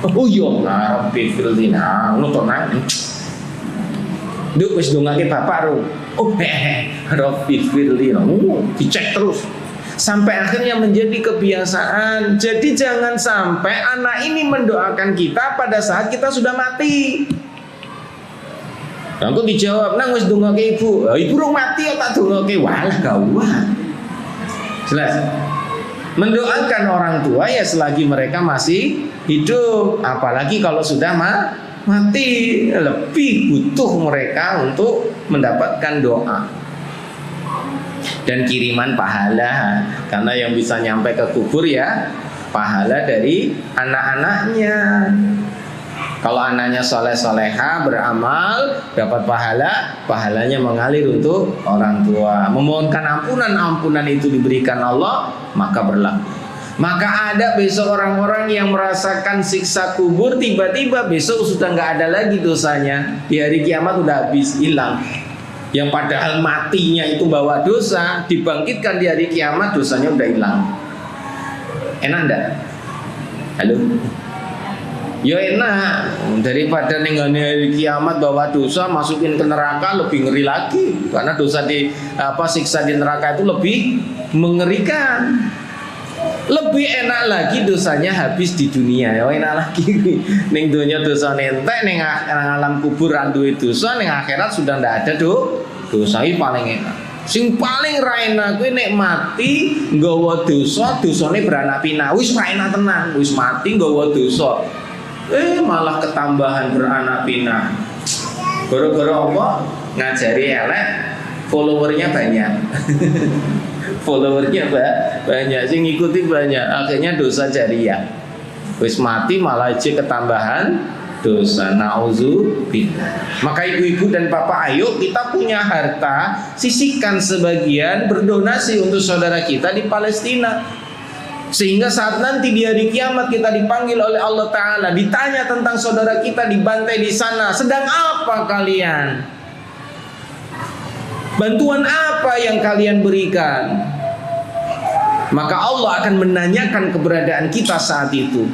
Oh iya, Rabbi firlina, ngono to nang. Duk wis ndongake bapak ro. Oh Rabbi firli. Dicek terus. sampai akhirnya menjadi kebiasaan. Jadi jangan sampai anak ini mendoakan kita pada saat kita sudah mati. Aku dijawab, nang wis ndongake ibu. Ibu rung mati ya tak ndongake. Walah gawat. Jelas. Mendoakan orang tua ya selagi mereka masih hidup, apalagi kalau sudah mati, lebih butuh mereka untuk mendapatkan doa dan kiriman pahala, karena yang bisa nyampe ke kubur ya pahala dari anak-anaknya. Kalau anaknya soleh soleha beramal dapat pahala, pahalanya mengalir untuk orang tua. Memohonkan ampunan itu diberikan Allah, maka berlaku. Maka ada besok orang-orang yang merasakan siksa kubur, tiba-tiba besok sudah nggak ada lagi dosanya. Di hari kiamat udah habis, hilang. Yang padahal matinya itu bawa dosa, dibangkitkan di hari kiamat dosanya udah hilang. Enak enggak? Halo? Ya enak, daripada nenggane hari kiamat bawa dosa masukin ke neraka lebih ngeri lagi, karena dosa siksa di neraka itu lebih mengerikan. Lebih enak lagi dosanya habis di dunia. Ya enak lagi ning dunia dosa entek, ning alam kubur duwe dosa, ning akhirat sudah ndak ada dosa. Iki paling enak. Sing paling ra enak kuwi nek mati nggawa dosa, dosane beranak pinak. Wis ra enak tenan, wis mati nggawa dosa. Malah ketambahan beranak pinak. Gara-gara apa? Ngajari elek, followernya banyak. Followernya banyak, sing ngikuti banyak, akhirnya dosa jariah. Wis mati malah aja ketambahan dosa. Nauzubillah. Maka ibu-ibu dan bapak, ayo kita punya harta, sisihkan sebagian berdonasi untuk saudara kita di Palestina. Sehingga saat nanti di hari kiamat kita dipanggil oleh Allah Ta'ala, ditanya tentang saudara kita dibantai di sana, sedang apa kalian? Bantuan apa yang kalian berikan? Maka Allah akan menanyakan keberadaan kita saat itu.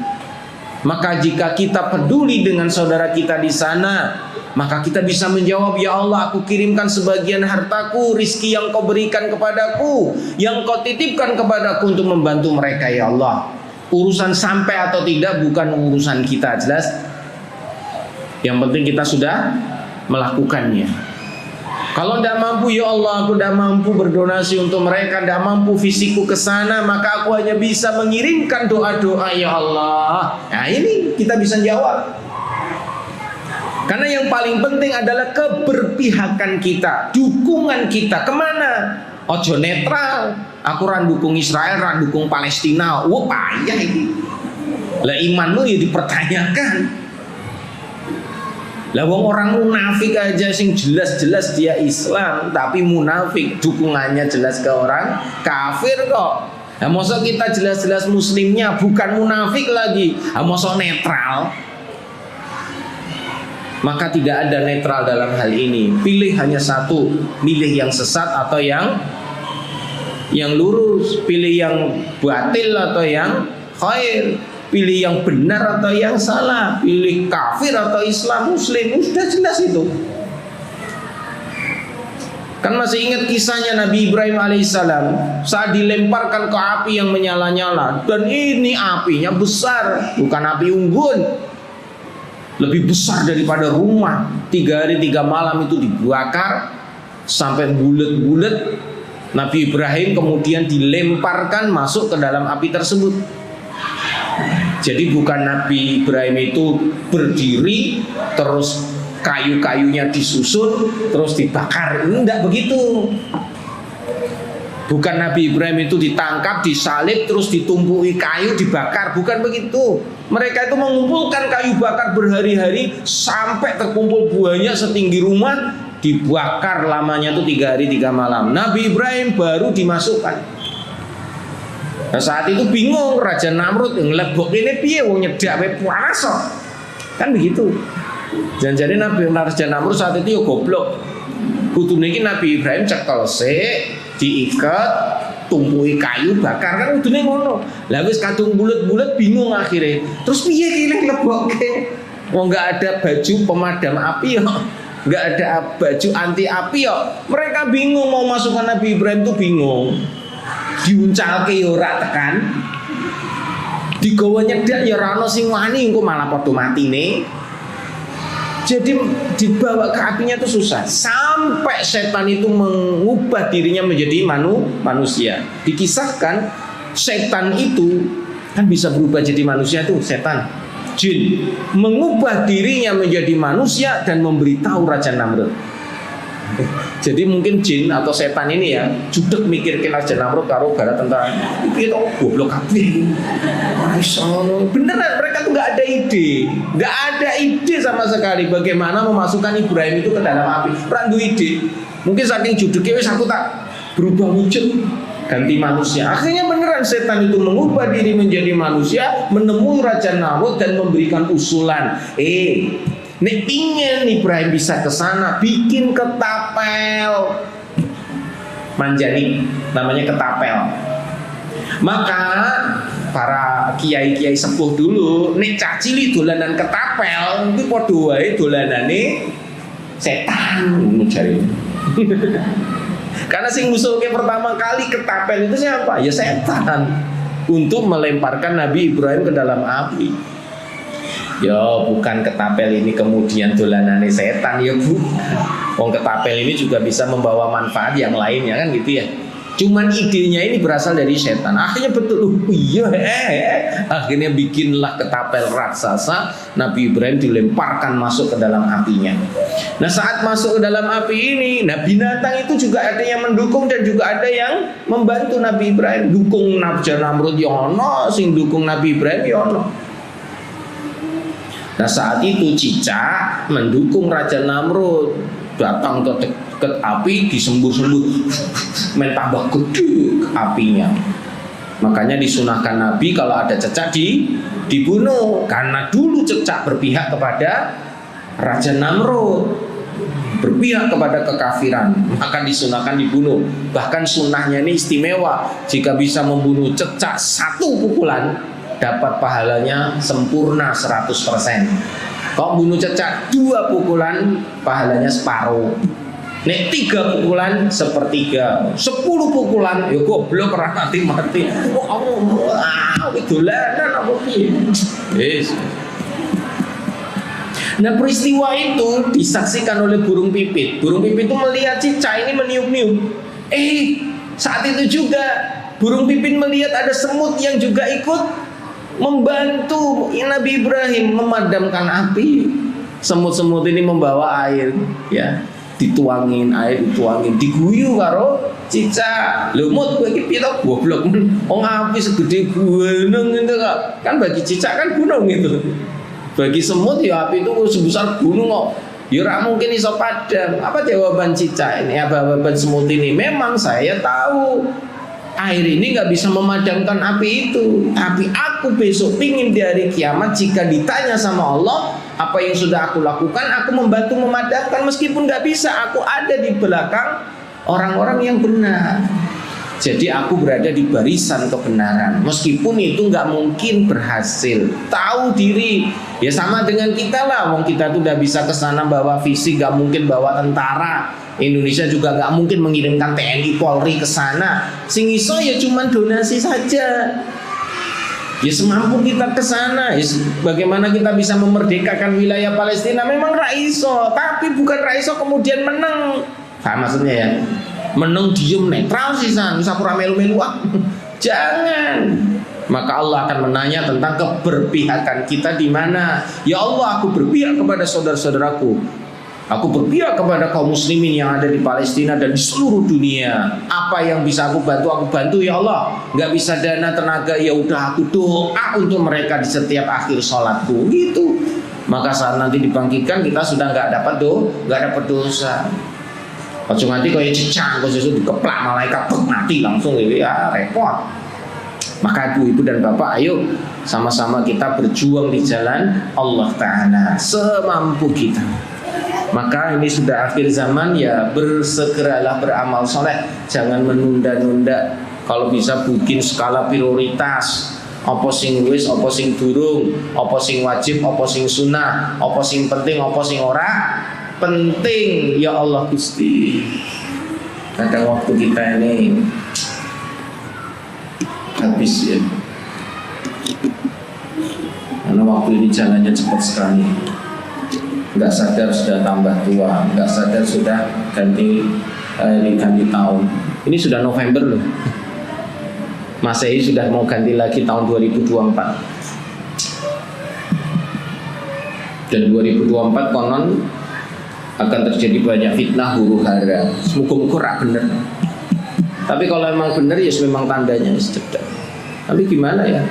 Maka jika kita peduli dengan saudara kita di sana, maka kita bisa menjawab, ya Allah, aku kirimkan sebagian hartaku, rizki yang kau berikan kepadaku, yang kau titipkan kepadaku untuk membantu mereka, ya Allah. Urusan sampai atau tidak bukan urusan kita, jelas. Yang penting kita sudah melakukannya. Kalau tidak mampu, ya Allah, aku tidak mampu berdonasi untuk mereka, tidak mampu fisikku ke sana, maka aku hanya bisa mengirimkan doa-doa, ya Allah. Nah ini kita bisa jawab. Karena yang paling penting adalah keberpihakan kita, dukungan kita kemana? Ojo netral. Aku ran dukung Israel, ran dukung Palestina. Wah payah ini. Lah imanmu ya dipertanyakan. Lah wong orang munafik aja sing jelas-jelas dia Islam tapi munafik, dukungannya jelas ke orang kafir kok. Nah masa kita jelas-jelas muslimnya bukan munafik lagi, masa netral? Maka tidak ada netral dalam hal ini. Pilih hanya satu, pilih yang sesat atau yang lurus, pilih yang batil atau yang khair, pilih yang benar atau yang salah, pilih kafir atau Islam, muslim, sudah jelas itu. Kan masih ingat kisahnya Nabi Ibrahim alaihissalam saat dilemparkan ke api yang menyala-nyala, dan ini apinya besar, bukan api unggun, lebih besar daripada rumah. 3 hari 3 malam itu dibakar sampai bulet-bulet. Nabi Ibrahim kemudian dilemparkan masuk ke dalam api tersebut. Jadi bukan Nabi Ibrahim itu berdiri terus kayu-kayunya disusun terus dibakar, enggak begitu. Bukan Nabi Ibrahim itu ditangkap, disalib terus ditumpui kayu dibakar, bukan begitu. Mereka itu mengumpulkan kayu bakar berhari-hari sampai terkumpul banyak setinggi rumah, dibakar lamanya itu 3 hari 3 malam. Nabi Ibrahim baru dimasukkan. Nah, saat itu bingung Raja Namrud ngelebok ini piye wong nyedak wae panas kok. Kan begitu. Janjane Raja Namrud saat itu yo goblok. Kudune iki Nabi Ibrahim cekel sik, diikat, tumpui kayu bakar, kan kudune ngono. Lah wis kadung bulet-bulet bingung akhirnya. Terus piye ki nek lebokke? Wong enggak ada baju pemadam api yo. Enggak ada baju anti api yo. Mereka bingung mau masukkan Nabi Ibrahim tuh bingung. diuncalke ya ora tekan, digawa nyedak ya ora ono sing wani, engko malah padha matine. Jadi dibawa ke apinya itu susah. Sampai setan itu mengubah dirinya menjadi manusia. Dikisahkan setan itu kan bisa berubah jadi manusia tuh, setan, jin, mengubah dirinya menjadi manusia dan memberitahu Raja Namrud. Jadi mungkin jin atau setan ini ya judek mikir Raja Namrud karo gara tentara itu goblok kabeh. Beneran mereka tuh nggak ada ide sama sekali bagaimana memasukkan Ibrahim itu ke dalam api. Randu ide. Mungkin saking judeknya wis aku tak berubah wujud ganti manusia. Akhirnya beneran setan itu mengubah diri menjadi manusia, menemui Raja Namrud dan memberikan usulan. Nek pingin Ibrahim bisa ke sana, bikin ketapel Manjani, namanya ketapel. Maka para kiai-kiai sepuh dulu nek cacili dolanan ketapel, itu padha wae dolanane setan cari. Karena sing ngusulke pertama kali ketapel itu siapa? Ya setan, untuk melemparkan Nabi Ibrahim ke dalam api. Ya bukan ketapel ini kemudian dolanane setan ya bu. Wong ketapel ini juga bisa membawa manfaat yang lainnya kan gitu ya. Cuman idenya ini berasal dari setan. Akhirnya betul, akhirnya bikinlah ketapel raksasa. Nabi Ibrahim dilemparkan masuk ke dalam apinya. Nah saat masuk ke dalam api ini, nah binatang itu juga ada yang mendukung dan juga ada yang membantu Nabi Ibrahim. Dukung Raja Namrud yono, sing dukung Nabi Ibrahim yono. Nah saat itu cicak mendukung Raja Namrud, datang ke dekat api, disembur-sembur, main tambah gede apinya. Makanya disunahkan Nabi kalau ada cecak dibunuh, karena dulu cecak berpihak kepada Raja Namrud, berpihak kepada kekafiran, maka disunahkan dibunuh. Bahkan sunahnya ini istimewa, jika bisa membunuh cecak 1 pukulan dapat pahalanya sempurna 100%. Kalau bunuh cecak 2 pukulan pahalanya separuh. Nek 3 pukulan sepertiga, 10 pukulan ya goblok ora mati. Dolanan apa piye? Yes. Nah peristiwa itu disaksikan oleh burung pipit. Burung pipit itu melihat cicak ini meniup-niup. Saat itu juga burung pipit melihat ada semut yang juga ikut membantu Nabi Ibrahim memadamkan api. Semut-semut ini membawa air, ya, dituangin air, diguyu karo cicak. Lho mut kowe iki piye to goblok men. Wong api segede gunung itu kan bagi cicak kan gunung itu. Bagi semut ya api itu sebesar gunung kok. Ya ora mungkin iso padam. Apa jawaban cicak ini? Apa jawaban semut ini? Memang saya tahu air ini gak bisa memadamkan api itu, tapi aku besok pingin di hari kiamat jika ditanya sama Allah apa yang sudah aku lakukan, aku membantu memadamkan. Meskipun gak bisa, aku ada di belakang orang-orang yang benar. Jadi aku berada di barisan kebenaran. Meskipun itu gak mungkin berhasil. Tahu diri. Ya sama dengan kita lah. Wong kita tuh udah bisa kesana bawa fisik, gak mungkin bawa tentara. Indonesia juga gak mungkin mengirimkan TNI Polri ke sana. Sing iso ya cuman donasi saja. Ya semampu kita ke sana. Ya, bagaimana kita bisa memerdekakan wilayah Palestina? Memang ra iso, tapi bukan ra iso kemudian menang. Paham maksudnya ya? Menang diem netral sisan, bisa pura melu-melu. Jangan. Maka Allah akan menanya tentang keberpihakan kita di mana. Ya Allah, aku berpihak kepada saudara-saudaraku. Aku berpihak kepada kaum muslimin yang ada di Palestina dan di seluruh dunia. Apa yang bisa aku bantu ya Allah. Gak bisa dana tenaga, ya udah aku doa untuk mereka di setiap akhir sholatku. Gitu. Maka saat nanti dibangkitkan kita sudah gak dapat dosa. Ojo nanti kayak cicang, kok sesuatu dikeplak malaikat mati langsung, ya repot. Maka ibu dan bapak, ayo sama-sama kita berjuang di jalan Allah Ta'ala semampu kita. Maka ini sudah akhir zaman, ya bersegeralah beramal soleh. Jangan menunda-nunda. Kalau bisa bikin skala prioritas. Apa sing wis, apa sing durung, apa sing wajib, apa sing sunnah, apa sing penting, apa sing ora penting. Ya Allah Gusti, kadang waktu kita ini habis ya. Karena waktu ini jalannya cepat sekali. Nggak sadar sudah tambah tua, nggak sadar sudah ganti tahun. Ini sudah November loh. Masehi sudah mau ganti lagi tahun 2024. Dan 2024 konon akan terjadi banyak fitnah huru hara. Semoga-moga bener. Tapi kalau emang bener ya memang tandanya cedak. Tapi gimana ya?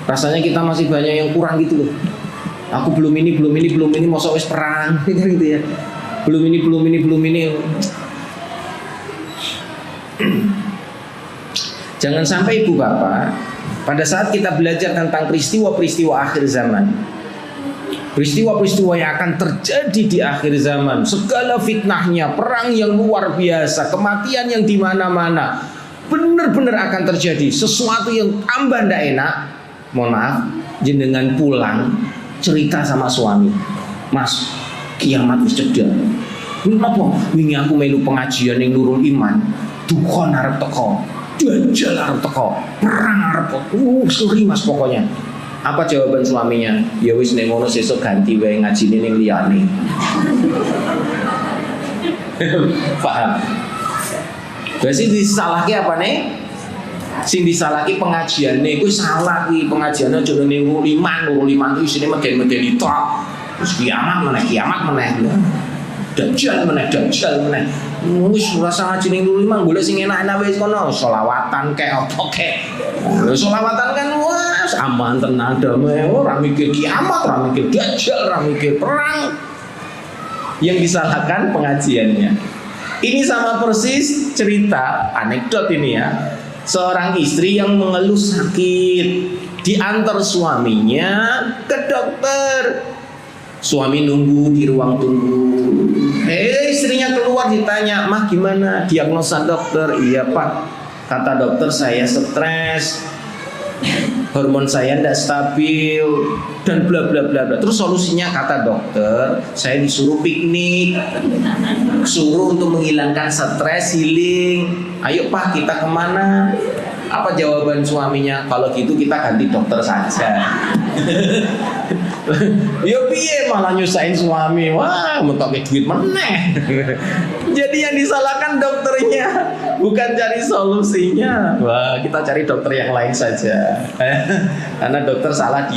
Rasanya kita masih banyak yang kurang gitu loh. Aku belum ini, masa wis perang gitu ya. Belum ini. Jangan sampai ibu bapak, pada saat kita belajar tentang peristiwa-peristiwa akhir zaman, peristiwa-peristiwa yang akan terjadi di akhir zaman, segala fitnahnya, perang yang luar biasa, kematian yang di mana-mana, benar-benar akan terjadi. Sesuatu yang tambah ndak enak, mohon maaf, jenengan pulang cerita sama suami, Mas, kiamat wis cedhak. Napa? Wingi aku melu pengajian ning Nurul Iman, dukun arep teko, dajjal arep teko, perang arep teko. Suri Mas pokoknya. Apa jawaban suaminya? Ya wis ning ngono sesuk ganti wae ngajine ning liyane. Paham? Berarti disalahke apa nih? Sing disalahke pengajiane iku salah iki, pengajiane aja ning Nurul Iman iki isine meden-meden tok. Terus kiamat meneh. Dajjal meneh. Wis rasa ngaji ning Nurul Iman golek sing enak-enak wis kono, selawatan kek apa kek. Selawatan kan wah aman tenang damai, ora mikir kiamat, ora mikir dajjal, ora mikir perang. Yang disalahkan pengajiannya. Ini sama persis cerita anekdot ini ya. Seorang istri yang mengeluh sakit diantar suaminya ke dokter. Suami nunggu di ruang tunggu. Istrinya keluar ditanya, "Mah gimana? Diagnosa dokter?" "Iya Pak, kata dokter saya stres, hormon saya tidak stabil dan bla bla bla bla." Terus solusinya kata dokter, saya disuruh piknik, suruh untuk menghilangkan stres, healing. "Ayo Pak, kita kemana?" Apa jawaban suaminya? "Kalau gitu kita ganti dokter saja." Ya piye malah nyusahin suami. Wah, mentoke duit meneh. Jadi yang disalahkan dokternya, bukan cari solusinya. Wah, kita cari dokter yang lain saja. Karena dokter salah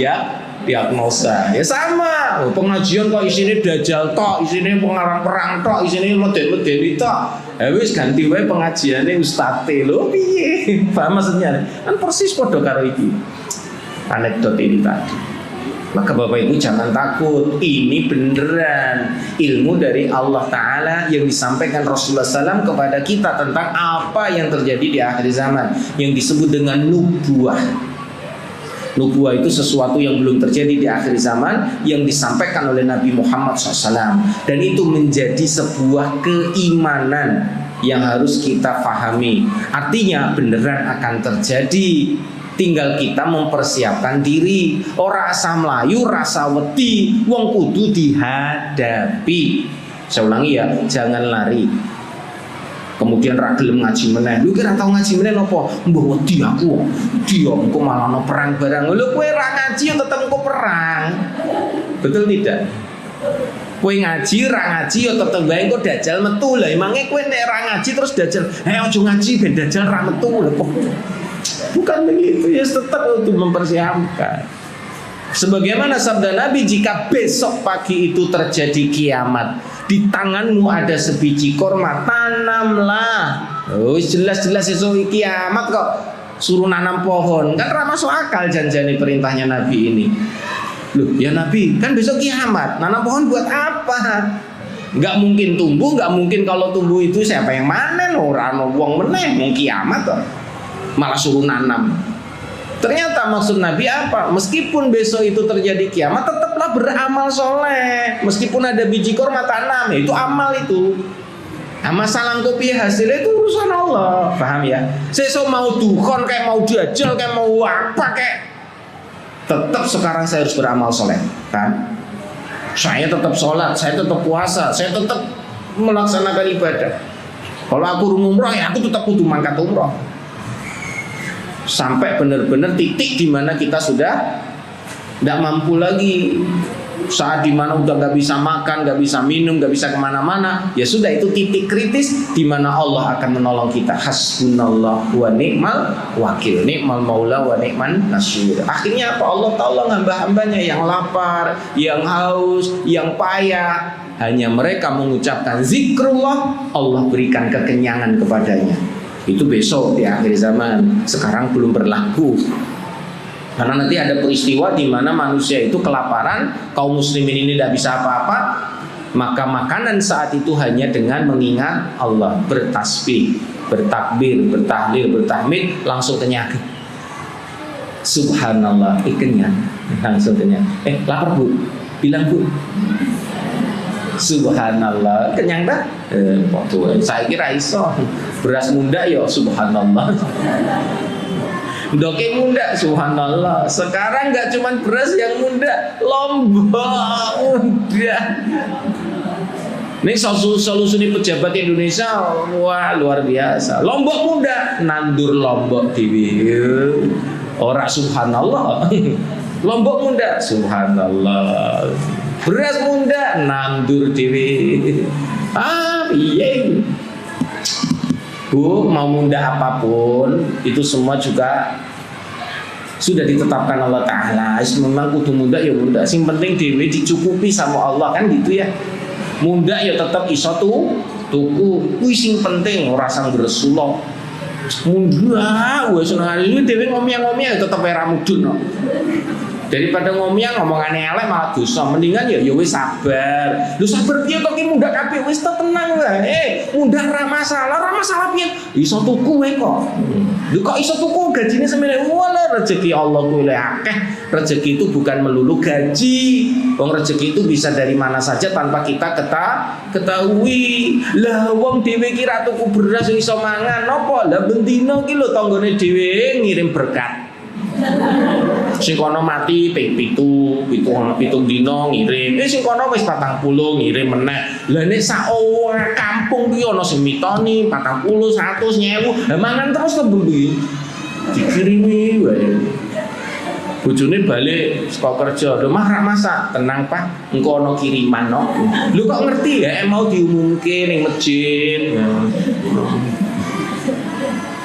diagnosa. Ya sama, pengajian kok isine dajjal tok, isine pengarang perang tok, isine meden-meden tok. Wis ganti wae pengajiane ustate lho piye? Paham maksudnya? Kan persis padha karo iki. Anekdot ini tadi. Maka Bapak Ibu jangan takut, ini beneran ilmu dari Allah Ta'ala yang disampaikan Rasulullah SAW kepada kita tentang apa yang terjadi di akhir zaman, yang disebut dengan nubuah. Nubuah itu sesuatu yang belum terjadi di akhir zaman, yang disampaikan oleh Nabi Muhammad SAW. Dan itu menjadi sebuah keimanan yang harus kita pahami. Artinya beneran akan terjadi. Tinggal kita mempersiapkan diri. Ora asa mlayu, rasa wedi, wong kudu dihadapi. Saya ulangi ya, jangan lari. Kemudian ra gelem ngaji meneh. Lu kira tau ngaji meneh napa? Mbah wedi aku. Dia engko malah ono perang barang. Lho kowe ra ngaji ya tetep engko perang. Betul tidak? Kowe ngaji ra ngaji ya tetep wae engko dajal metu. Lah emange kowe nek ra ngaji terus dajal, aja ngaji ben dajal ra metu lho kok. Bukan begitu, ya tetap untuk mempersiapkan. Sebagaimana sabda Nabi, jika besok pagi itu terjadi kiamat, di tanganmu ada sebiji korma, tanamlah. Oh, jelas-jelas esok kiamat kok suruh nanam pohon. Kan ra masuk akal janjane perintahnya Nabi ini. Loh, ya Nabi, kan besok kiamat, nanam pohon buat apa? Nggak mungkin tumbuh, nggak mungkin kalau tumbuh itu siapa yang manen? Ora ono wong meneh, mau kiamat kok. Malah suruh nanam. Ternyata maksud Nabi apa? Meskipun besok itu terjadi kiamat, tetaplah beramal soleh. Meskipun ada biji korma tanam, itu amal itu. Masalah kopi hasilnya itu urusan Allah. Paham ya? Saya mau dukun kayak mau dajjal kayak mau apa kayak, tetap sekarang saya harus beramal soleh, kan? Saya tetap sholat, saya tetap puasa, saya tetap melaksanakan ibadah. Kalau aku umroh ya aku tetap kudu mangkat umroh. sampai benar-benar titik di mana kita sudah tidak mampu lagi. Saat dimana udah nggak bisa makan, nggak bisa minum, nggak bisa kemana-mana, ya sudah, itu titik kritis di mana Allah akan menolong kita. Hasbunallah wa ni'mal wakil, ni'mal maula wa ni'man nasir. Akhirnya apa? Allah tolong hamba-hambanya yang lapar, yang haus, yang payah. Hanya mereka mengucapkan zikrullah, Allah berikan kekenyangan kepadanya. Itu besok di akhir zaman. Sekarang belum berlaku. Karena nanti ada peristiwa di mana manusia itu kelaparan, kaum muslimin ini tidak bisa apa-apa, maka makanan saat itu hanya dengan mengingat Allah, bertasbih, bertakbir, bertahlil, bertahmid, langsung kenyang. Subhanallah, kenyang, langsung kenyang. Lapar bu, bilang bu. Subhanallah, kenyang dah. Saya kira iso beras muda ya, subhanallah. Doke muda, subhanallah. Sekarang nggak cuma beras yang muda, lombok muda. Ini solusi pejabat Indonesia, wah luar biasa. Lombok muda, nandur lombok dewi. Ora subhanallah. Lombok muda, subhanallah. Beras muda, nandur dewi. Iya. Bu, mau muda apapun itu semua juga sudah ditetapkan Allah Ta'ala. Memang kudu muda ya muda, sing penting dewe dicukupi sama Allah, kan gitu ya. Muda ya tetap iso tuku, kuwi sing penting, ora sang bersulok. Muda wis hari ini dewe ngomong-ngomong tetep era mudun no. Daripada ngomong aneh-aneh malah dosa, mendingan ya wis sabar. Lu sabar piye to ki mundak kabeh wis tenang wae. Mundak ora masalah piye? Iso tuku wae kok. Lu kok iso tuku gajine semene? Wala rezeki Allah kuwi akeh. Rezeki itu bukan melulu gaji. Wong rezeki itu bisa dari mana saja tanpa kita ketahui. Lah wong dhewe ki ra tuku beras iso mangan napa? Lah bendina ki lho tanggane dhewe ngirim berkat. Sing kono mati pitung dino ngirim. Sing kono wis 40 ngirim meneh. Lah nek sak kampung ki ana sing mitoni 40, 100, 1000. Lah mangan terus to mbuh. Dikirimi wae. Bojone balik saka kerja, "Lho mah ra masak." "Tenang, Pak, engko ana kiriman no." Lho kok ngerti ya mau diumumke ning masjid.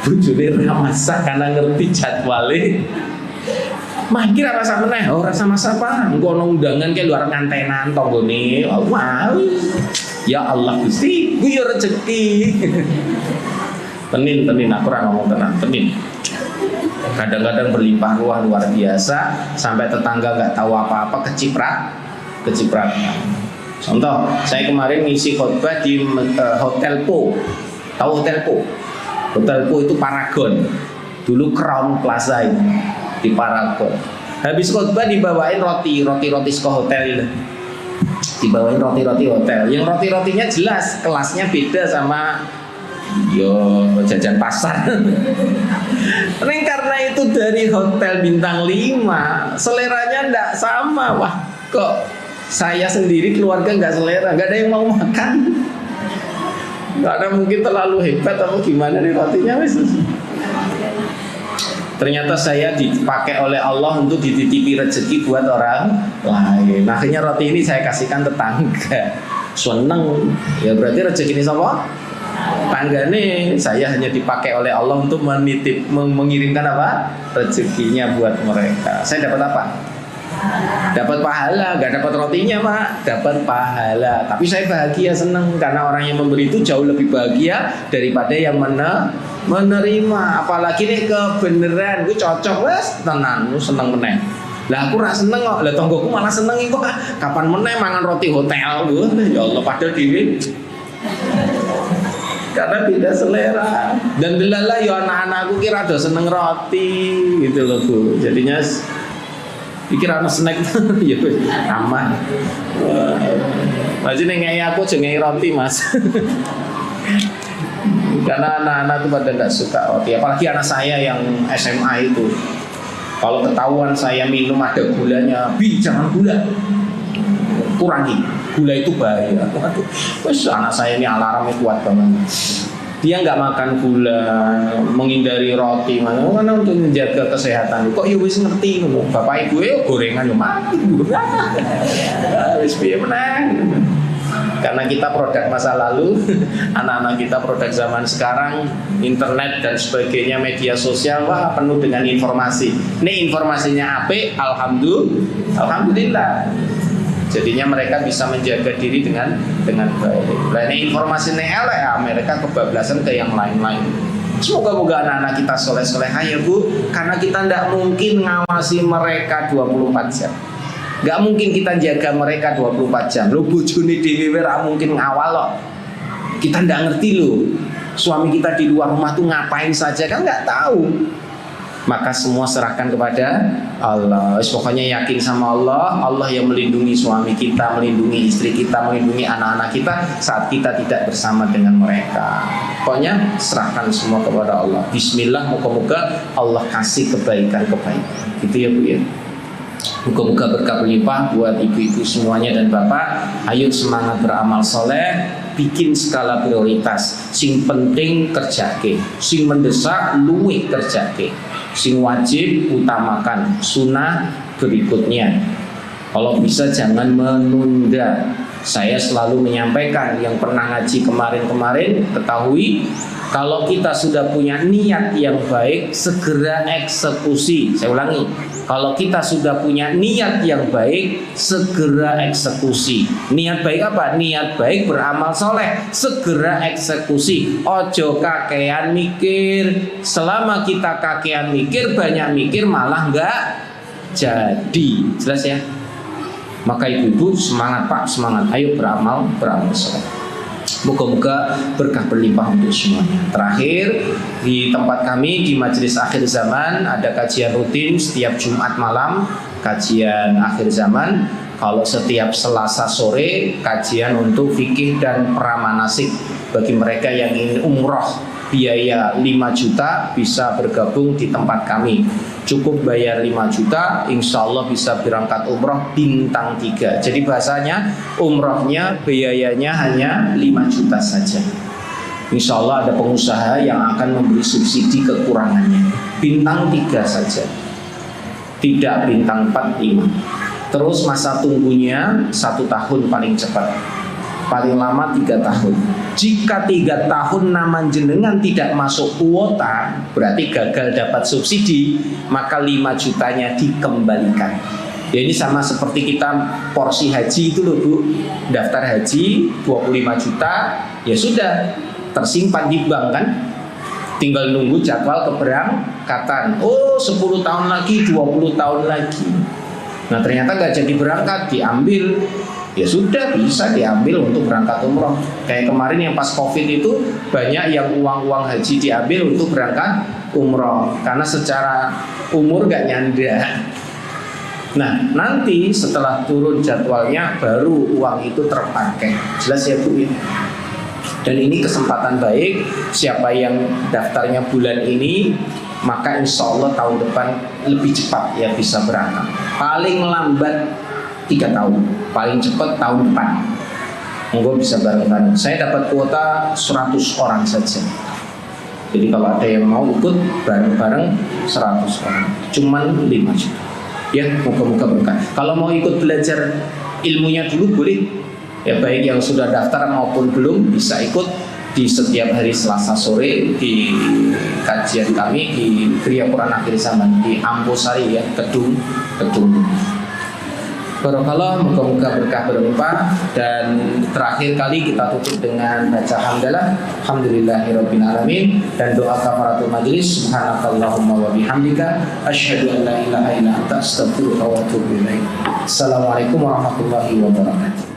Bojone ra masak karena ngerti jadwale. Mah kira rasa meneh, rasa masak apa? Engko ana undangan ke luar ngantenan tanggone. Wow. Ya Allah Gusti, ku yo rezeki. Tenin aku ora ngomong tenin. Kadang-kadang berlimpah ruah luar biasa sampai tetangga nggak tahu apa-apa keciprat. Contoh, saya kemarin ngisi khotbah di Hotel Po. Tahu Hotel Po? Hotel Po itu Paragon. Dulu Crown Plaza ini di Paragon. Habis khotbah dibawain roti sekolah hotel. Dibawain roti hotel. Yang roti-rotinya jelas kelasnya beda sama jajan pasar. Ini karena itu dari hotel bintang 5, seleranya ndak sama. Wah, kok saya sendiri keluarga nggak selera, nggak ada yang mau makan. Karena mungkin terlalu hebat atau gimana nih rotinya wis. Ternyata saya dipakai oleh Allah untuk dititipi rezeki buat orang lain. Akhirnya roti ini saya kasihkan tetangga. Seneng. Ya berarti rezeki ini sama? Tanggane. Saya hanya dipakai oleh Allah untuk mengirimkan apa? Rezekinya buat mereka. Saya dapat apa? Dapat pahala, gak dapat rotinya Pak, dapat pahala. Tapi saya bahagia, senang karena orang yang memberi itu jauh lebih bahagia daripada yang menerima. Apalagi nih kebenaran, gue cocok wes, tenang, gue seneng meneh. Lah aku rak seneng kok, lah tonggoku malah seneng kok. Kapan meneh mangan roti hotel gue, ya Allah padahal dhewe. Karena beda selera. Dan delalah ya anak-anakku kira do seneng roti gitu loh Bu. Jadinya pikir anak snack ya aman. Masih nengay aku jengai roti Mas. Karena anak-anak itu pada nggak suka roti. Apalagi anak saya yang SMA itu. Kalau ketahuan saya minum ada gulanya, jangan gula, kurangi. Gula itu bahaya. Aduh, anak saya ini alarmnya kuat banget. Dia nggak makan gula, menghindari roti, karena untuk menjaga kesehatan. Kok ya wis ngerti, bapak ibu gorengan yo mati, wis piye menang. Karena kita produk masa lalu, anak-anak kita produk zaman sekarang, internet dan sebagainya, media sosial, wah penuh dengan informasi. Ini informasinya apik, alhamdulillah. Jadinya mereka bisa menjaga diri dengan baik. Nah, ini informasi ini elek ya, mereka kebablasan ke yang lain-lain. Semoga-moga anak-anak kita soleh-soleh ya Bu, karena kita tidak mungkin ngawasi mereka 24 jam. Gak mungkin kita jaga mereka 24 jam. Lo bojone dhewe ora mungkin ngawal loh. Kita tidak ngerti loh. Suami kita di luar rumah tuh ngapain saja kan nggak tahu. Maka semua serahkan kepada Allah. Pokoknya yakin sama Allah. Allah yang melindungi suami kita, melindungi istri kita, melindungi anak-anak kita saat kita tidak bersama dengan mereka. Pokoknya serahkan semua kepada Allah. Bismillah, moga-moga Allah kasih kebaikan-kebaikan. Gitu ya Bu ya. Moga-moga berkah berlimpah buat ibu-ibu semuanya dan bapak. Ayo semangat beramal soleh, bikin skala prioritas. Sing penting kerjake, sing mendesak luwih kerjake, sing wajib utamakan, sunnah berikutnya. Kalau bisa jangan menunda. Saya selalu menyampaikan, yang pernah ngaji kemarin-kemarin ketahui, kalau kita sudah punya niat yang baik, segera eksekusi. Saya ulangi, kalau kita sudah punya niat yang baik, segera eksekusi. Niat baik apa? Niat baik beramal soleh, segera eksekusi. Ojo kakean mikir. Selama kita kakean mikir, banyak mikir malah nggak jadi. Jelas ya? Maka ibu-ibu semangat Pak, semangat. Ayo beramal soleh. Moga-moga berkah berlimpah untuk semuanya. Terakhir, di tempat kami di Majelis Akhir Zaman ada kajian rutin setiap Jumat malam, kajian akhir zaman. Kalau setiap Selasa sore, kajian untuk fikih dan pramanasik. Bagi mereka yang ingin umroh biaya 5 juta bisa bergabung di tempat kami. Cukup bayar 5 juta, insya Allah bisa berangkat umroh bintang 3. Jadi bahasanya umrohnya biayanya hanya 5 juta saja. Insya Allah ada pengusaha yang akan memberi subsidi kekurangannya. Bintang 3 saja, tidak bintang 4, 5. Terus masa tunggunya 1 tahun paling cepat, paling lama 3 tahun. Jika 3 tahun nama jenengan tidak masuk kuota, berarti gagal dapat subsidi, maka 5 jutanya dikembalikan. Ya ini sama seperti kita porsi haji itu loh Bu. Daftar haji 25 juta, ya sudah tersimpan di bank kan. Tinggal nunggu jadwal keberangkatan. Oh 10 tahun lagi, 20 tahun lagi. Nah ternyata gak jadi berangkat, diambil. Ya sudah bisa diambil untuk berangkat umroh. Kayak kemarin yang pas Covid itu banyak yang uang-uang haji diambil untuk berangkat umroh karena secara umur gak nyanda. Nah nanti setelah turun jadwalnya baru uang itu terpakai. Jelas ya Bu ya? Dan ini kesempatan baik. Siapa yang daftarnya bulan ini, maka insya Allah tahun depan lebih cepat ya bisa berangkat. Paling lambat 3 tahun, paling cepat tahun depan. Monggo bisa bareng-bareng. Saya dapat kuota 100 orang saja. Jadi kalau ada yang mau ikut bareng-bareng 100 orang, cuman 5 juta. Ya, moga-moga berkah. Kalau mau ikut belajar ilmunya dulu boleh. Ya baik yang sudah daftar maupun belum bisa ikut di setiap hari Selasa sore di kajian kami di Kriya Quran Akhir Zaman di Amposari ya, Kedung. Barakallah, moga-moga berkah berlimpah. Dan terakhir kali kita tutup dengan baca hamdalah, alhamdulillahirabbil alamin, dan doa kafaratul majlis, subhanakallahumma wa bihamdika asyhadu an la ilaha illa anta astaghfiruka wa atubu ilaik. Assalamualaikum warahmatullahi wabarakatuh.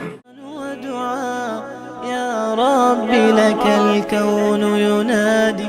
يا رب لك الكون ينادي